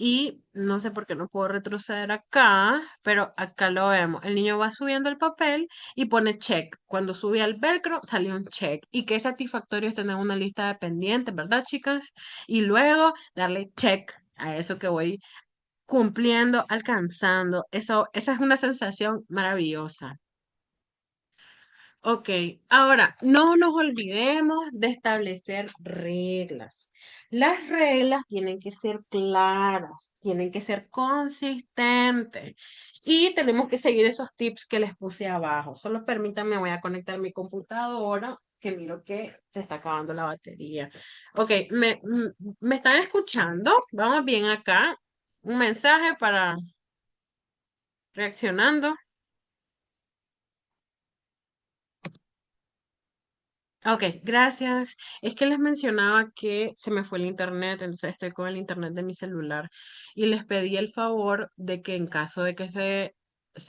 y no sé por qué no puedo retroceder acá, pero acá lo vemos. El niño va subiendo el papel y pone check. Cuando sube al velcro, sale un check. Y qué satisfactorio es tener una lista de pendientes, ¿verdad, chicas? Y luego darle check a eso que voy cumpliendo, alcanzando. Eso, esa es una sensación maravillosa. Ok, ahora no nos olvidemos de establecer reglas. Las reglas tienen que ser claras, tienen que ser consistentes y tenemos que seguir esos tips que les puse abajo. Solo permítanme, voy a conectar mi computadora, que miro que se está acabando la batería. Ok, ¿me están escuchando? Vamos bien acá. Un mensaje para reaccionando. Ok, gracias. Es que les mencionaba que se me fue el internet, entonces estoy con el internet de mi celular y les pedí el favor de que en caso de que se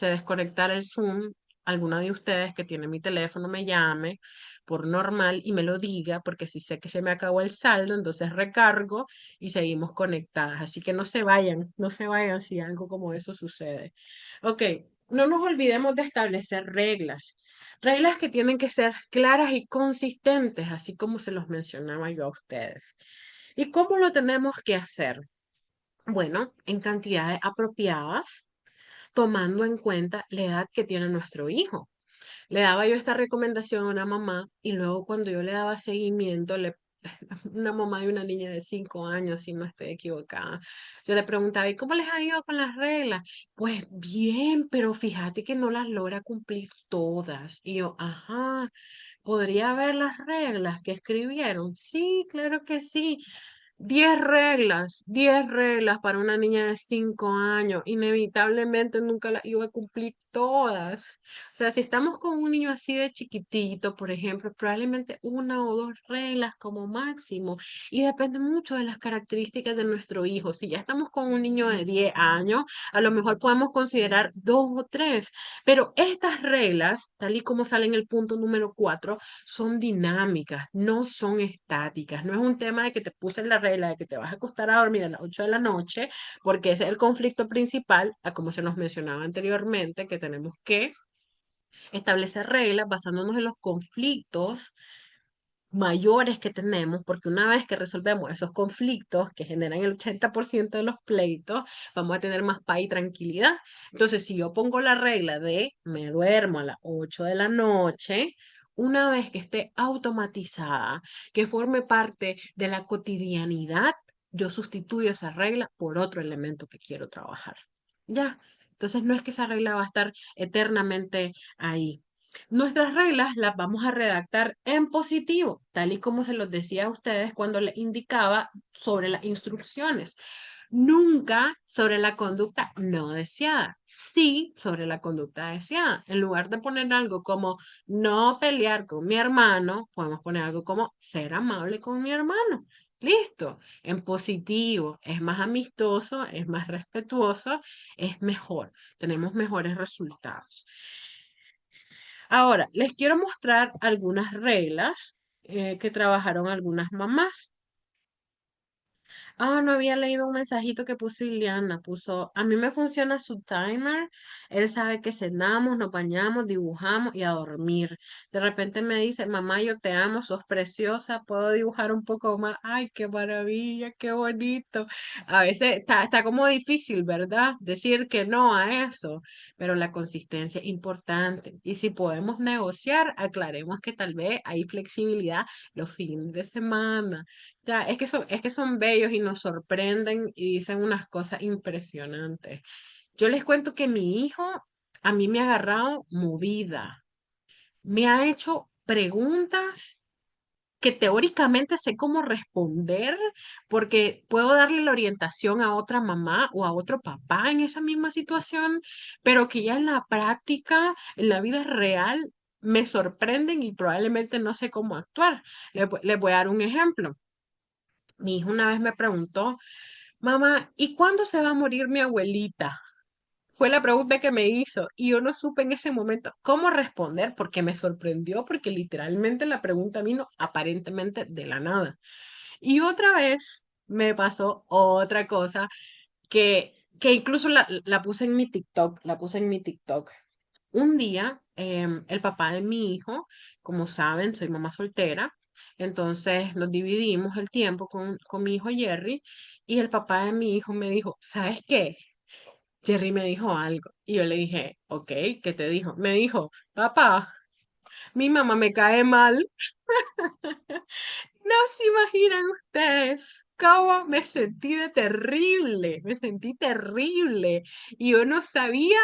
desconectara el Zoom, alguna de ustedes que tiene mi teléfono me llame por normal y me lo diga, porque si sé que se me acabó el saldo, entonces recargo y seguimos conectadas. Así que no se vayan, no se vayan si algo como eso sucede. Ok, no nos olvidemos de establecer reglas. Reglas que tienen que ser claras y consistentes, así como se los mencionaba yo a ustedes. ¿Y cómo lo tenemos que hacer? Bueno, en cantidades apropiadas, tomando en cuenta la edad que tiene nuestro hijo. Le daba yo esta recomendación a una mamá y luego cuando yo le daba seguimiento, una mamá de una niña de 5 años, si no estoy equivocada, yo le preguntaba, ¿y cómo les ha ido con las reglas? Pues bien, pero fíjate que no las logra cumplir todas. Y yo, ajá. ¿Podría ver las reglas que escribieron? Sí, claro que sí. 10 reglas para una niña de 5 años. Inevitablemente nunca las iba a cumplir todas. O sea, si estamos con un niño así de chiquitito, por ejemplo, probablemente una o dos reglas como máximo. Y depende mucho de las características de nuestro hijo. Si ya estamos con un niño de 10 años, a lo mejor podemos considerar dos o tres. Pero estas reglas, tal y como sale en el punto número 4, son dinámicas, no son estáticas. No es un tema de que te puse la regla de que te vas a acostar a dormir a las 8 de la noche, porque ese es el conflicto principal, a como se nos mencionaba anteriormente, que tenemos que establecer reglas basándonos en los conflictos mayores que tenemos, porque una vez que resolvemos esos conflictos que generan el 80% de los pleitos, vamos a tener más paz y tranquilidad. Entonces, si yo pongo la regla de me duermo a las 8 de la noche, una vez que esté automatizada, que forme parte de la cotidianidad, yo sustituyo esa regla por otro elemento que quiero trabajar. Ya. Entonces, no es que esa regla va a estar eternamente ahí. Nuestras reglas las vamos a redactar en positivo, tal y como se los decía a ustedes cuando les indicaba sobre las instrucciones. Nunca sobre la conducta no deseada, sí sobre la conducta deseada. En lugar de poner algo como no pelear con mi hermano, podemos poner algo como ser amable con mi hermano. Listo, en positivo, es más amistoso, es más respetuoso, es mejor, tenemos mejores resultados. Ahora, les quiero mostrar algunas reglas que trabajaron algunas mamás. Ah, no había leído un mensajito que puso Ileana. Puso, a mí me funciona su timer. Él sabe que cenamos, nos bañamos, dibujamos y a dormir. De repente me dice, mamá, yo te amo, sos preciosa, puedo dibujar un poco más. Ay, qué maravilla, qué bonito. A veces está como difícil, ¿verdad? Decir que no a eso, pero la consistencia es importante. Y si podemos negociar, aclaremos que tal vez hay flexibilidad los fines de semana. Ya, es que son bellos y nos sorprenden y dicen unas cosas impresionantes. Yo les cuento que mi hijo a mí me ha agarrado movida, me ha hecho preguntas que teóricamente sé cómo responder porque puedo darle la orientación a otra mamá o a otro papá en esa misma situación, pero que ya en la práctica, en la vida real, me sorprenden y probablemente no sé cómo actuar. Les voy a dar un ejemplo. Mi hijo una vez me preguntó, mamá, ¿y cuándo se va a morir mi abuelita? Fue la pregunta que me hizo y yo no supe en ese momento cómo responder porque me sorprendió porque literalmente la pregunta vino aparentemente de la nada. Y otra vez me pasó otra cosa que incluso la puse en mi TikTok, la puse en mi TikTok. Un día, el papá de mi hijo, como saben, soy mamá soltera, entonces nos dividimos el tiempo con mi hijo Jerry y el papá de mi hijo me dijo, ¿sabes qué? Jerry me dijo algo y yo le dije, ok, ¿qué te dijo? Me dijo, papá, mi mamá me cae mal. No se imaginan ustedes cómo me sentí de terrible, me sentí terrible y yo no sabía,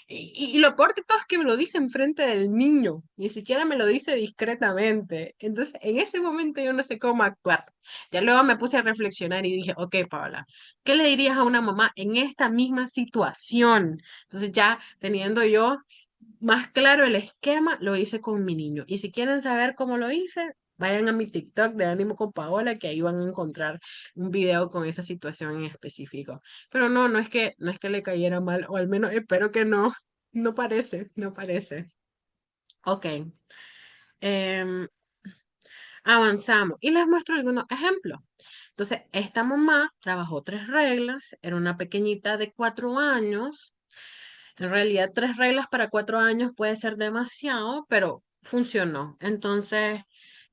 y lo peor de todo es que me lo dice enfrente del niño, ni siquiera me lo dice discretamente. Entonces, en ese momento yo no sé cómo actuar. Ya luego me puse a reflexionar y dije, ok, Paola, ¿qué le dirías a una mamá en esta misma situación? Entonces, ya teniendo yo más claro el esquema, lo hice con mi niño. Y si quieren saber cómo lo hice, vayan a mi TikTok de Ánimo con Paola, que ahí van a encontrar un video con esa situación en específico. Pero no, no es que le cayera mal, o al menos espero que no. No parece, no parece. Ok. em, Avanzamos y les muestro algunos ejemplos. Entonces, esta mamá trabajó 3 reglas, era una pequeñita de 4 años. En realidad, 3 reglas para 4 años puede ser demasiado, pero funcionó. Entonces,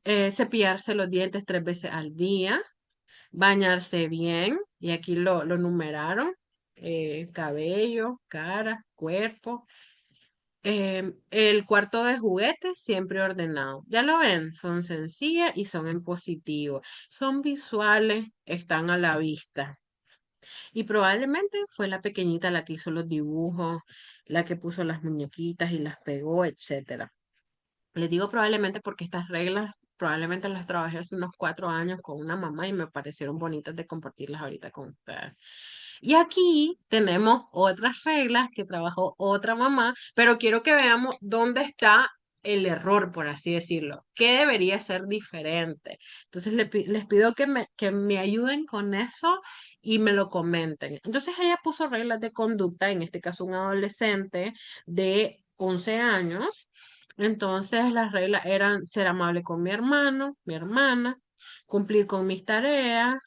cepillarse los dientes 3 veces al día, bañarse bien, y aquí lo numeraron, cabello, cara, cuerpo. El cuarto de juguetes siempre ordenado. Ya lo ven, son sencillas y son en positivo. Son visuales, están a la vista. Y probablemente fue la pequeñita la que hizo los dibujos, la que puso las muñequitas y las pegó, etcétera. Les digo probablemente porque estas reglas probablemente las trabajé hace unos 4 años con una mamá y me parecieron bonitas de compartirlas ahorita con ustedes. Y aquí tenemos otras reglas que trabajó otra mamá, pero quiero que veamos dónde está el error, por así decirlo. ¿Qué debería ser diferente? Entonces les pido que me ayuden con eso y me lo comenten. Entonces ella puso reglas de conducta, en este caso un adolescente de 11 años. Entonces las reglas eran ser amable con mi hermano, mi hermana, cumplir con mis tareas.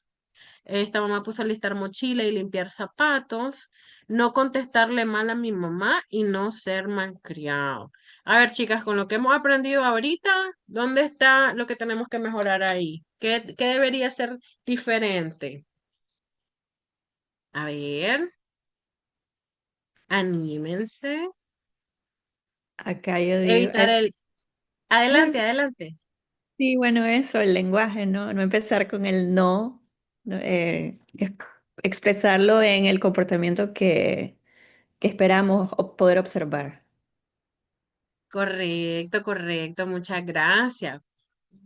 Esta mamá puso a listar mochila y limpiar zapatos, no contestarle mal a mi mamá y no ser malcriado. A ver, chicas, con lo que hemos aprendido ahorita, ¿dónde está lo que tenemos que mejorar ahí? ¿Qué debería ser diferente? A ver, anímense. Acá yo digo, Evitar el... Adelante, es, adelante. sí, bueno, eso, el lenguaje, ¿no? No empezar con el no, no, expresarlo en el comportamiento que esperamos poder observar. Correcto, correcto, muchas gracias.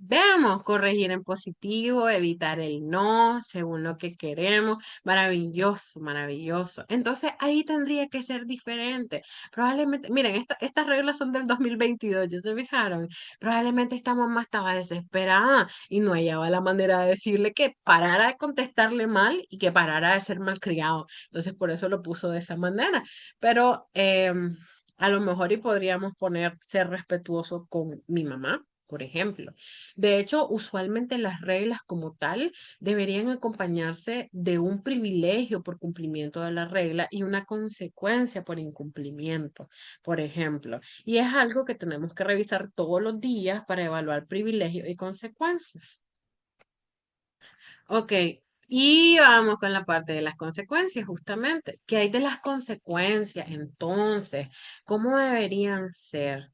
Veamos, corregir en positivo, evitar el no, según lo que queremos. Maravilloso, maravilloso. Entonces ahí tendría que ser diferente. Probablemente, miren, estas reglas son del 2022, ¿ya se fijaron? Probablemente esta mamá estaba desesperada y no hallaba la manera de decirle que parara de contestarle mal y que parara de ser malcriado. Entonces por eso lo puso de esa manera. Pero a lo mejor y podríamos poner ser respetuoso con mi mamá, por ejemplo. De hecho, usualmente las reglas como tal deberían acompañarse de un privilegio por cumplimiento de la regla y una consecuencia por incumplimiento, por ejemplo. Y es algo que tenemos que revisar todos los días para evaluar privilegios y consecuencias. Ok, y vamos con la parte de las consecuencias, justamente. ¿Qué hay de las consecuencias entonces? ¿Cómo deberían ser?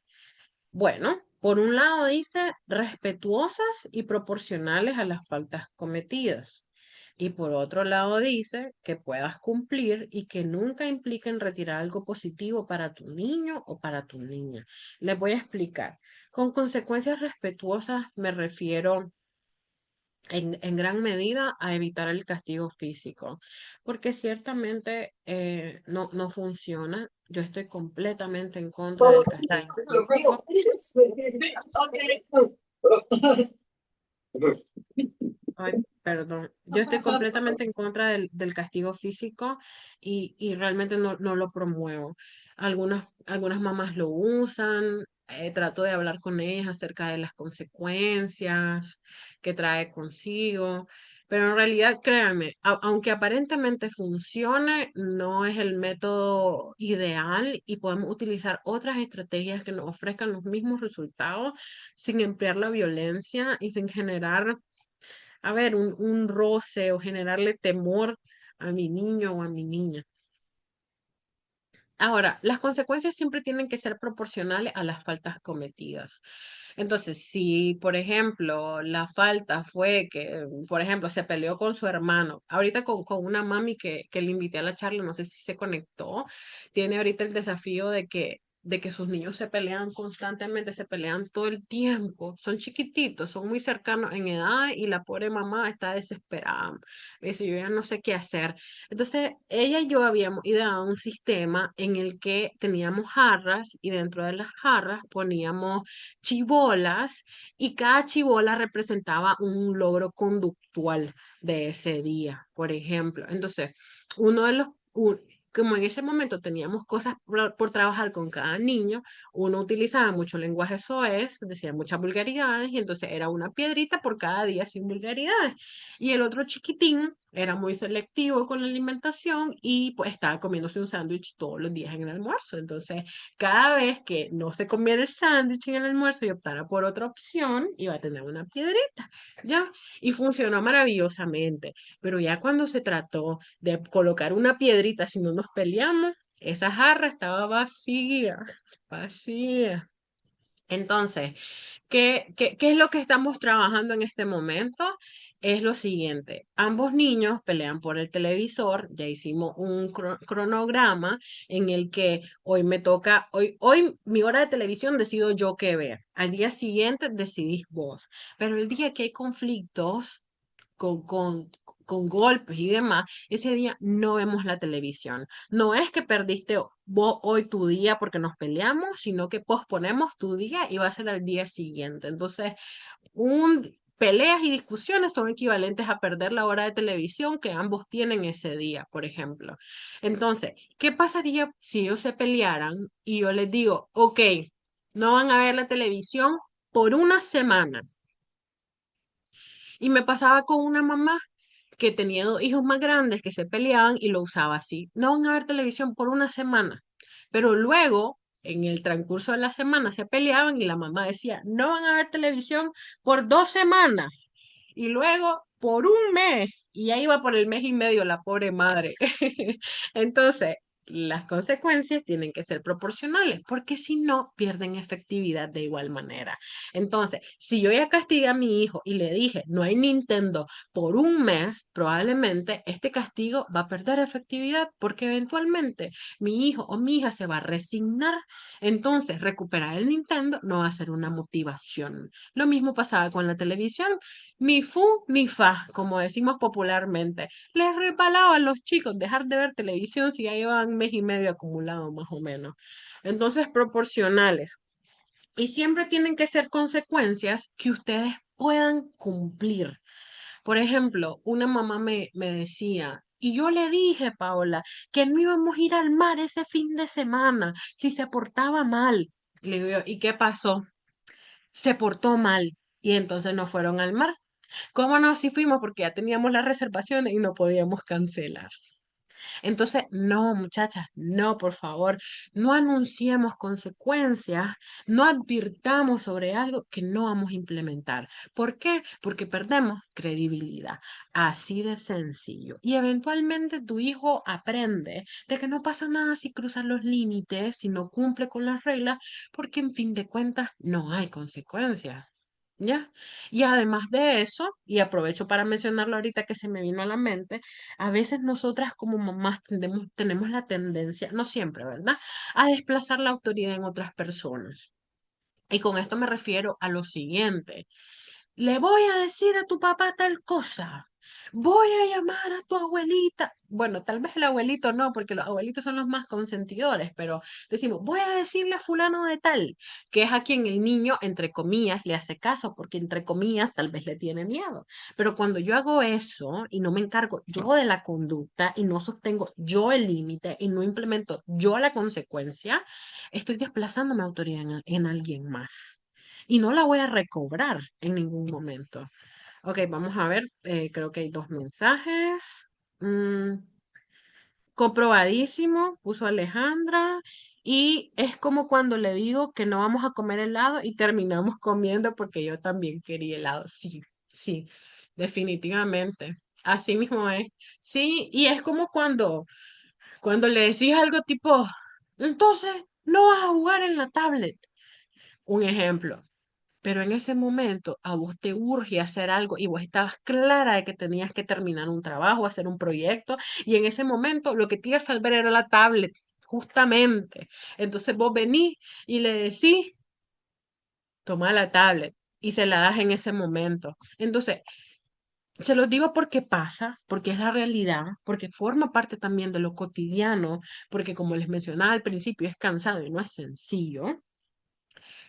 Bueno, por un lado dice respetuosas y proporcionales a las faltas cometidas. Y por otro lado dice que puedas cumplir y que nunca impliquen retirar algo positivo para tu niño o para tu niña. Les voy a explicar. Con consecuencias respetuosas me refiero. en gran medida a evitar el castigo físico, porque ciertamente no funciona. Yo estoy completamente en contra del castigo físico. Ay, perdón. Yo estoy completamente en contra del castigo físico y realmente no lo promuevo. Algunas mamás lo usan, trato de hablar con ellas acerca de las consecuencias que trae consigo, pero en realidad, créanme, aunque aparentemente funcione, no es el método ideal y podemos utilizar otras estrategias que nos ofrezcan los mismos resultados sin emplear la violencia y sin generar un roce o generarle temor a mi niño o a mi niña. Ahora, las consecuencias siempre tienen que ser proporcionales a las faltas cometidas. Entonces, si, por ejemplo, la falta fue que, por ejemplo, se peleó con su hermano, ahorita con una mami que le invité a la charla, no sé si se conectó, tiene ahorita el desafío de que sus niños se pelean constantemente, se pelean todo el tiempo, son chiquititos, son muy cercanos en edad y la pobre mamá está desesperada. Dice, yo ya no sé qué hacer. Entonces, ella y yo habíamos ideado un sistema en el que teníamos jarras y dentro de las jarras poníamos chibolas y cada chibola representaba un logro conductual de ese día, por ejemplo. Entonces, uno de los, un- como en ese momento teníamos cosas por trabajar con cada niño, uno utilizaba mucho lenguaje soez, decía muchas vulgaridades y entonces era una piedrita por cada día sin vulgaridades. Y el otro chiquitín era muy selectivo con la alimentación y pues estaba comiéndose un sándwich todos los días en el almuerzo. Entonces, cada vez que no se comiera el sándwich en el almuerzo y optara por otra opción, iba a tener una piedrita, ¿ya? Y funcionó maravillosamente. Pero ya cuando se trató de colocar una piedrita si no nos peleamos, esa jarra estaba vacía, vacía. Entonces, ¿qué es lo que estamos trabajando en este momento? Es lo siguiente, ambos niños pelean por el televisor, ya hicimos un cronograma en el que hoy me toca, hoy mi hora de televisión decido yo qué ver, al día siguiente decidís vos, pero el día que hay conflictos, con, con, con golpes y demás, ese día no vemos la televisión. No es que perdiste vos hoy tu día porque nos peleamos, sino que posponemos tu día y va a ser al día siguiente. Entonces, peleas y discusiones son equivalentes a perder la hora de televisión que ambos tienen ese día, por ejemplo. Entonces, ¿qué pasaría si ellos se pelearan y yo les digo, ok, no van a ver la televisión por una semana? Y me pasaba con una mamá que tenía dos hijos más grandes que se peleaban y lo usaba así. No van a ver televisión por una semana, pero luego, en el transcurso de la semana, se peleaban y la mamá decía, no van a ver televisión por 2 semanas y luego por un mes, y ya iba por el mes y medio la pobre madre. Entonces, las consecuencias tienen que ser proporcionales, porque si no, pierden efectividad de igual manera. Entonces, si yo ya castigué a mi hijo y le dije, no hay Nintendo por un mes, probablemente este castigo va a perder efectividad, porque eventualmente mi hijo o mi hija se va a resignar. Entonces, recuperar el Nintendo no va a ser una motivación. Lo mismo pasaba con la televisión. Ni fu ni fa, como decimos popularmente. Les resbalaba a los chicos dejar de ver televisión si ya llevaban mes y medio acumulado más o menos. Entonces, proporcionales. Y siempre tienen que ser consecuencias que ustedes puedan cumplir. Por ejemplo, una mamá me decía, y yo le dije, Paola, que no íbamos a ir al mar ese fin de semana si se portaba mal. Le digo, yo, ¿y qué pasó? Se portó mal y entonces no fueron al mar. ¿Cómo no? Sí fuimos porque ya teníamos las reservaciones y no podíamos cancelar. Entonces, no, muchachas, no, por favor, no anunciemos consecuencias, no advirtamos sobre algo que no vamos a implementar. ¿Por qué? Porque perdemos credibilidad. Así de sencillo. Y eventualmente tu hijo aprende de que no pasa nada si cruzas los límites, si no cumple con las reglas, porque en fin de cuentas no hay consecuencias. ¿Ya? Y además de eso, y aprovecho para mencionarlo ahorita que se me vino a la mente, a veces nosotras como mamás tenemos la tendencia, no siempre, ¿verdad?, a desplazar la autoridad en otras personas. Y con esto me refiero a lo siguiente. le voy a decir a tu papá tal cosa. Voy a llamar a tu abuelita. Bueno, tal vez el abuelito no, porque los abuelitos son los más consentidores, pero decimos, voy a decirle a fulano de tal, que es a quien el niño, entre comillas, le hace caso, porque entre comillas tal vez le tiene miedo. Pero cuando yo hago eso y no me encargo yo de la conducta y no sostengo yo el límite y no implemento yo la consecuencia, estoy desplazando mi autoridad en alguien más y no la voy a recobrar en ningún momento. Ok, vamos a ver, creo que hay dos mensajes. Mm, comprobadísimo, puso Alejandra. Y es como cuando le digo que no vamos a comer helado y terminamos comiendo porque yo también quería helado. Sí, sí, definitivamente. Así mismo es. Sí, y es como cuando le decís algo tipo, entonces no vas a jugar en la tablet. Un ejemplo. Pero en ese momento a vos te urge hacer algo y vos estabas clara de que tenías que terminar un trabajo, hacer un proyecto, y en ese momento lo que te iba a salvar era la tablet, justamente. Entonces vos venís y le decís, toma la tablet, y se la das en ese momento. Entonces, se los digo porque pasa, porque es la realidad, porque forma parte también de lo cotidiano, porque como les mencionaba al principio, es cansado y no es sencillo,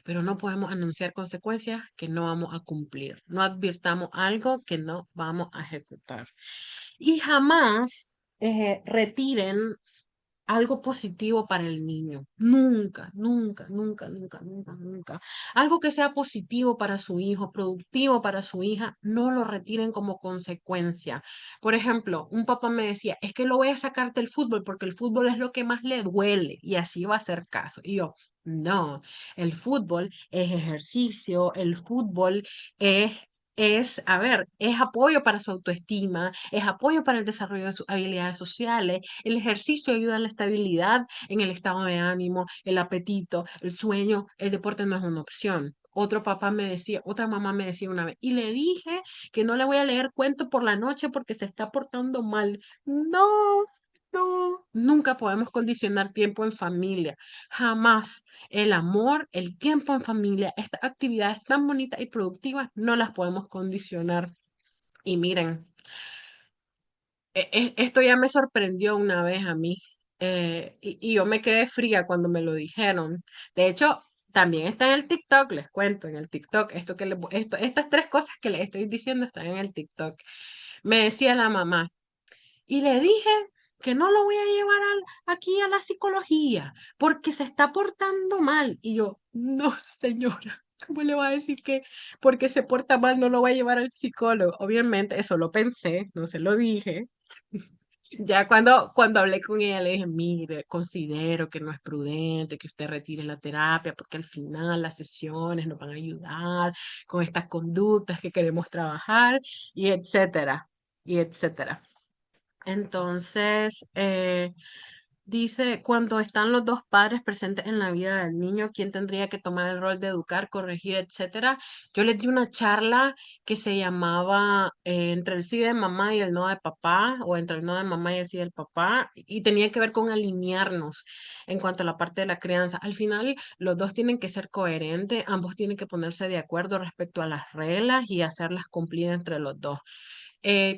pero no podemos anunciar consecuencias que no vamos a cumplir. No advirtamos algo que no vamos a ejecutar. Y jamás retiren algo positivo para el niño. Nunca, nunca, nunca, nunca, nunca, nunca. Algo que sea positivo para su hijo, productivo para su hija, no lo retiren como consecuencia. Por ejemplo, un papá me decía, es que lo voy a sacar del fútbol porque el fútbol es lo que más le duele y así va a ser caso. Y yo, no, el fútbol es ejercicio, el fútbol es a ver, es apoyo para su autoestima, es apoyo para el desarrollo de sus habilidades sociales, el ejercicio ayuda a la estabilidad en el estado de ánimo, el apetito, el sueño. El deporte no es una opción. Otro papá me decía, otra mamá me decía una vez, y le dije que no le voy a leer cuento por la noche porque se está portando mal. No, no, nunca podemos condicionar tiempo en familia. Jamás. El amor, el tiempo en familia, estas actividades tan bonitas y productivas, no las podemos condicionar. Y miren, esto ya me sorprendió una vez a mí, y yo me quedé fría cuando me lo dijeron. De hecho, también está en el TikTok, les cuento, en el TikTok, estas tres cosas que les estoy diciendo están en el TikTok. Me decía la mamá, y le dije que no lo voy a llevar aquí a la psicología porque se está portando mal. Y yo, no, señora. ¿Cómo le va a decir que porque se porta mal no lo va a llevar al psicólogo? Obviamente, eso lo pensé, no se lo dije. Ya cuando hablé con ella le dije, mire, considero que no es prudente que usted retire la terapia porque al final las sesiones nos van a ayudar con estas conductas que queremos trabajar y etcétera, y etcétera. Entonces, dice, cuando están los dos padres presentes en la vida del niño, ¿quién tendría que tomar el rol de educar, corregir, etcétera? Yo les di una charla que se llamaba Entre el sí de mamá y el no de papá, o entre el no de mamá y el sí del papá, y tenía que ver con alinearnos en cuanto a la parte de la crianza. Al final, los dos tienen que ser coherentes, ambos tienen que ponerse de acuerdo respecto a las reglas y hacerlas cumplir entre los dos.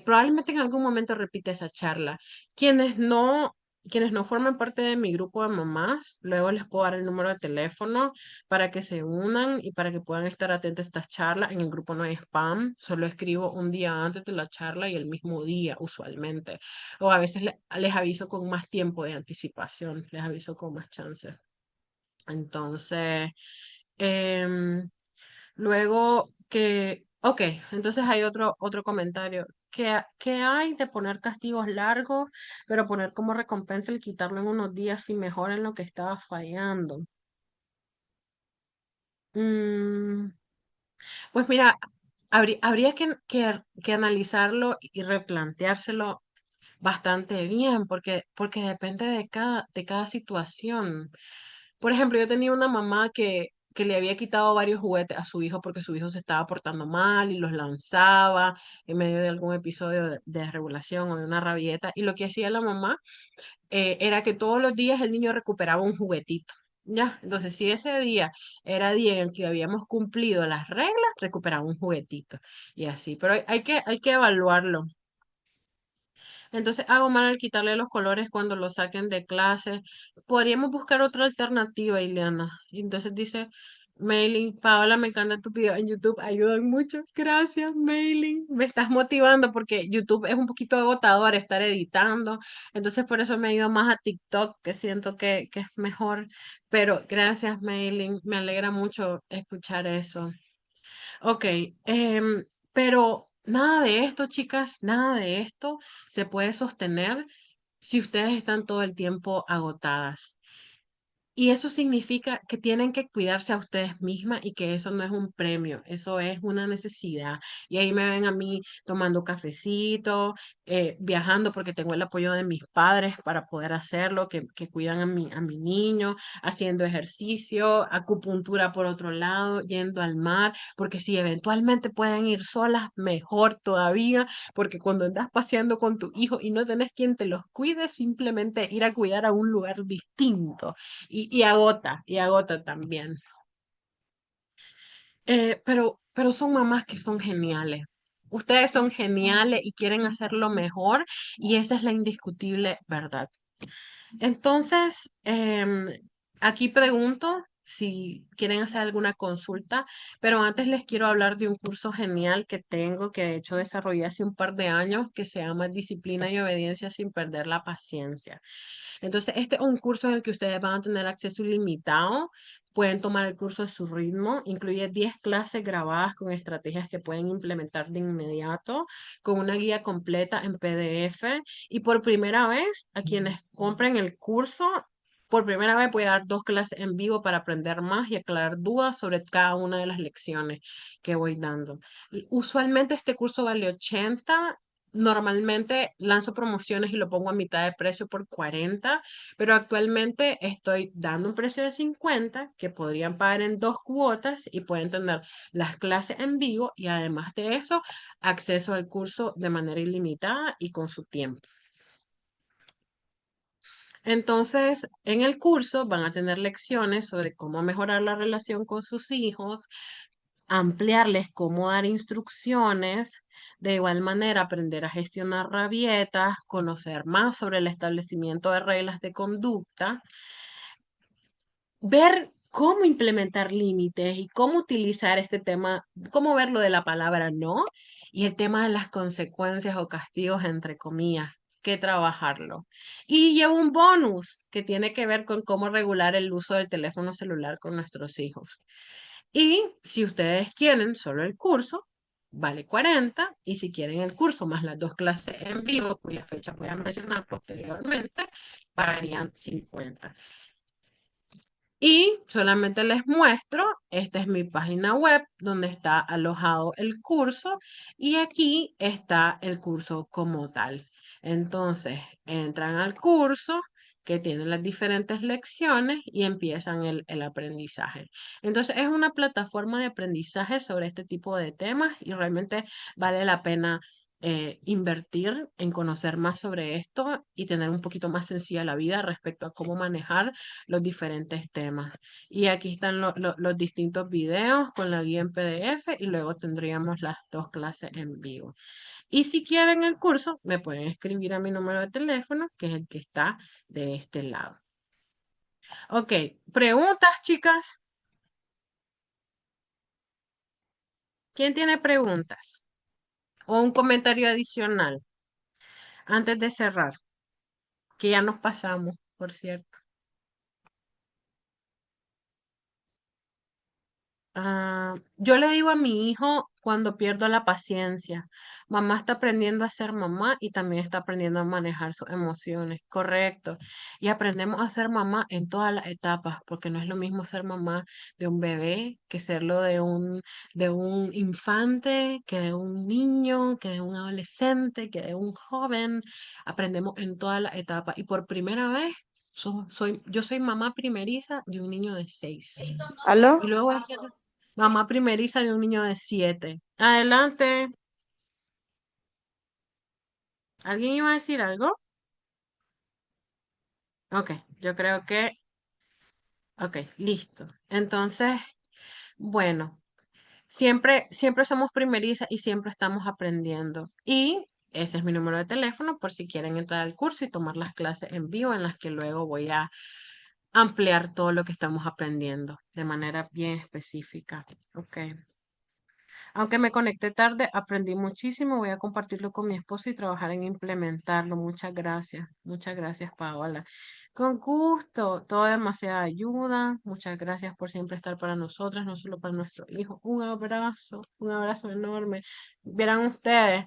Probablemente en algún momento repite esa charla. Quienes no, quienes no forman parte de mi grupo de mamás, luego les puedo dar el número de teléfono para que se unan y para que puedan estar atentos a estas charlas. En el grupo no hay spam, solo escribo un día antes de la charla y el mismo día, usualmente. O a veces les aviso con más tiempo de anticipación, les aviso con más chances. Entonces, em, luego ok, entonces hay otro comentario. ¿Qué hay de poner castigos largos, pero poner como recompensa el quitarlo en unos días si mejora en lo que estaba fallando? Mm, pues mira, habría que analizarlo y replanteárselo bastante bien, porque depende de cada situación. Por ejemplo, yo tenía una mamá que le había quitado varios juguetes a su hijo porque su hijo se estaba portando mal y los lanzaba en medio de algún episodio de regulación o de una rabieta. Y lo que hacía la mamá era que todos los días el niño recuperaba un juguetito. Ya, entonces si ese día era día en el que habíamos cumplido las reglas, recuperaba un juguetito y así, pero hay que evaluarlo. Entonces hago mal al quitarle los colores cuando lo saquen de clase. Podríamos buscar otra alternativa, Ileana. Y entonces dice, Mailing, Paola, me encanta tu video en YouTube, ayudan mucho. Gracias, Mailing. Me estás motivando porque YouTube es un poquito agotador estar editando. Entonces por eso me he ido más a TikTok, que siento que es mejor. Pero gracias, Mailing. Me alegra mucho escuchar eso. Ok, pero nada de esto, chicas, nada de esto se puede sostener si ustedes están todo el tiempo agotadas. Y eso significa que tienen que cuidarse a ustedes mismas y que eso no es un premio, eso es una necesidad. Y ahí me ven a mí tomando cafecito, viajando porque tengo el apoyo de mis padres para poder hacerlo, que cuidan a mi niño, haciendo ejercicio, acupuntura por otro lado, yendo al mar, porque si eventualmente pueden ir solas, mejor todavía, porque cuando andas paseando con tu hijo y no tenés quien te los cuide, simplemente ir a cuidar a un lugar distinto y agota también. Pero son mamás que son geniales. Ustedes son geniales y quieren hacerlo mejor y esa es la indiscutible verdad. Entonces, aquí pregunto si quieren hacer alguna consulta, pero antes les quiero hablar de un curso genial que tengo, que de hecho desarrollé hace un par de años, que se llama Disciplina y Obediencia sin perder la paciencia. Entonces, este es un curso en el que ustedes van a tener acceso ilimitado. Pueden tomar el curso a su ritmo. Incluye 10 clases grabadas con estrategias que pueden implementar de inmediato, con una guía completa en PDF. Y por primera vez, a quienes compren el curso, por primera vez voy a dar 2 clases en vivo para aprender más y aclarar dudas sobre cada una de las lecciones que voy dando. Usualmente este curso vale 80. Normalmente lanzo promociones y lo pongo a mitad de precio por 40, pero actualmente estoy dando un precio de 50 que podrían pagar en 2 cuotas y pueden tener las clases en vivo y además de eso, acceso al curso de manera ilimitada y con su tiempo. Entonces, en el curso van a tener lecciones sobre cómo mejorar la relación con sus hijos, ampliarles cómo dar instrucciones, de igual manera aprender a gestionar rabietas, conocer más sobre el establecimiento de reglas de conducta, ver cómo implementar límites y cómo utilizar este tema, cómo ver lo de la palabra no y el tema de las consecuencias o castigos, entre comillas, que trabajarlo. Y llevo un bonus que tiene que ver con cómo regular el uso del teléfono celular con nuestros hijos. Y si ustedes quieren solo el curso, vale 40. Y si quieren el curso más las 2 clases en vivo, cuya fecha voy a mencionar posteriormente, pagarían 50. Y solamente les muestro, esta es mi página web donde está alojado el curso y aquí está el curso como tal. Entonces, entran al curso que tiene las diferentes lecciones y empiezan el aprendizaje. Entonces, es una plataforma de aprendizaje sobre este tipo de temas y realmente vale la pena invertir en conocer más sobre esto y tener un poquito más sencilla la vida respecto a cómo manejar los diferentes temas. Y aquí están los distintos videos con la guía en PDF y luego tendríamos las 2 clases en vivo. Y si quieren el curso, me pueden escribir a mi número de teléfono, que es el que está de este lado. Ok, preguntas, chicas. ¿Quién tiene preguntas? O un comentario adicional antes de cerrar, que ya nos pasamos, por cierto. Yo le digo a mi hijo cuando pierdo la paciencia, mamá está aprendiendo a ser mamá y también está aprendiendo a manejar sus emociones, correcto. Y aprendemos a ser mamá en todas las etapas, porque no es lo mismo ser mamá de un bebé que serlo de un infante, que de un niño, que de un adolescente, que de un joven. Aprendemos en todas las etapas y por primera vez yo soy mamá primeriza de un niño de 6. ¿Aló? Y luego voy a ser mamá primeriza de un niño de 7. Adelante. ¿Alguien iba a decir algo? Ok, yo creo que Ok, listo. Entonces, bueno, siempre somos primerizas y siempre estamos aprendiendo. Y ese es mi número de teléfono por si quieren entrar al curso y tomar las clases en vivo en las que luego voy a ampliar todo lo que estamos aprendiendo de manera bien específica. Ok. Aunque me conecté tarde, aprendí muchísimo. Voy a compartirlo con mi esposo y trabajar en implementarlo. Muchas gracias. Muchas gracias, Paola. Con gusto. Toda demasiada ayuda. Muchas gracias por siempre estar para nosotras, no solo para nuestro hijo. Un abrazo enorme. Verán ustedes,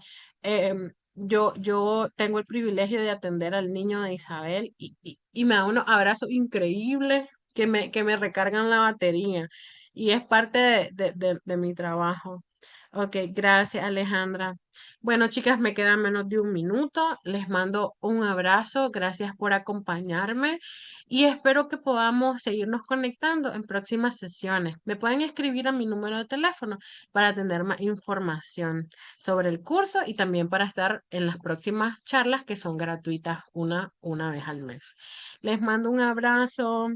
yo tengo el privilegio de atender al niño de Isabel y me da unos abrazos increíbles que me recargan la batería. Y es parte de mi trabajo. Ok, gracias Alejandra. Bueno, chicas, me queda menos de un minuto. Les mando un abrazo. Gracias por acompañarme y espero que podamos seguirnos conectando en próximas sesiones. Me pueden escribir a mi número de teléfono para tener más información sobre el curso y también para estar en las próximas charlas que son gratuitas una vez al mes. Les mando un abrazo.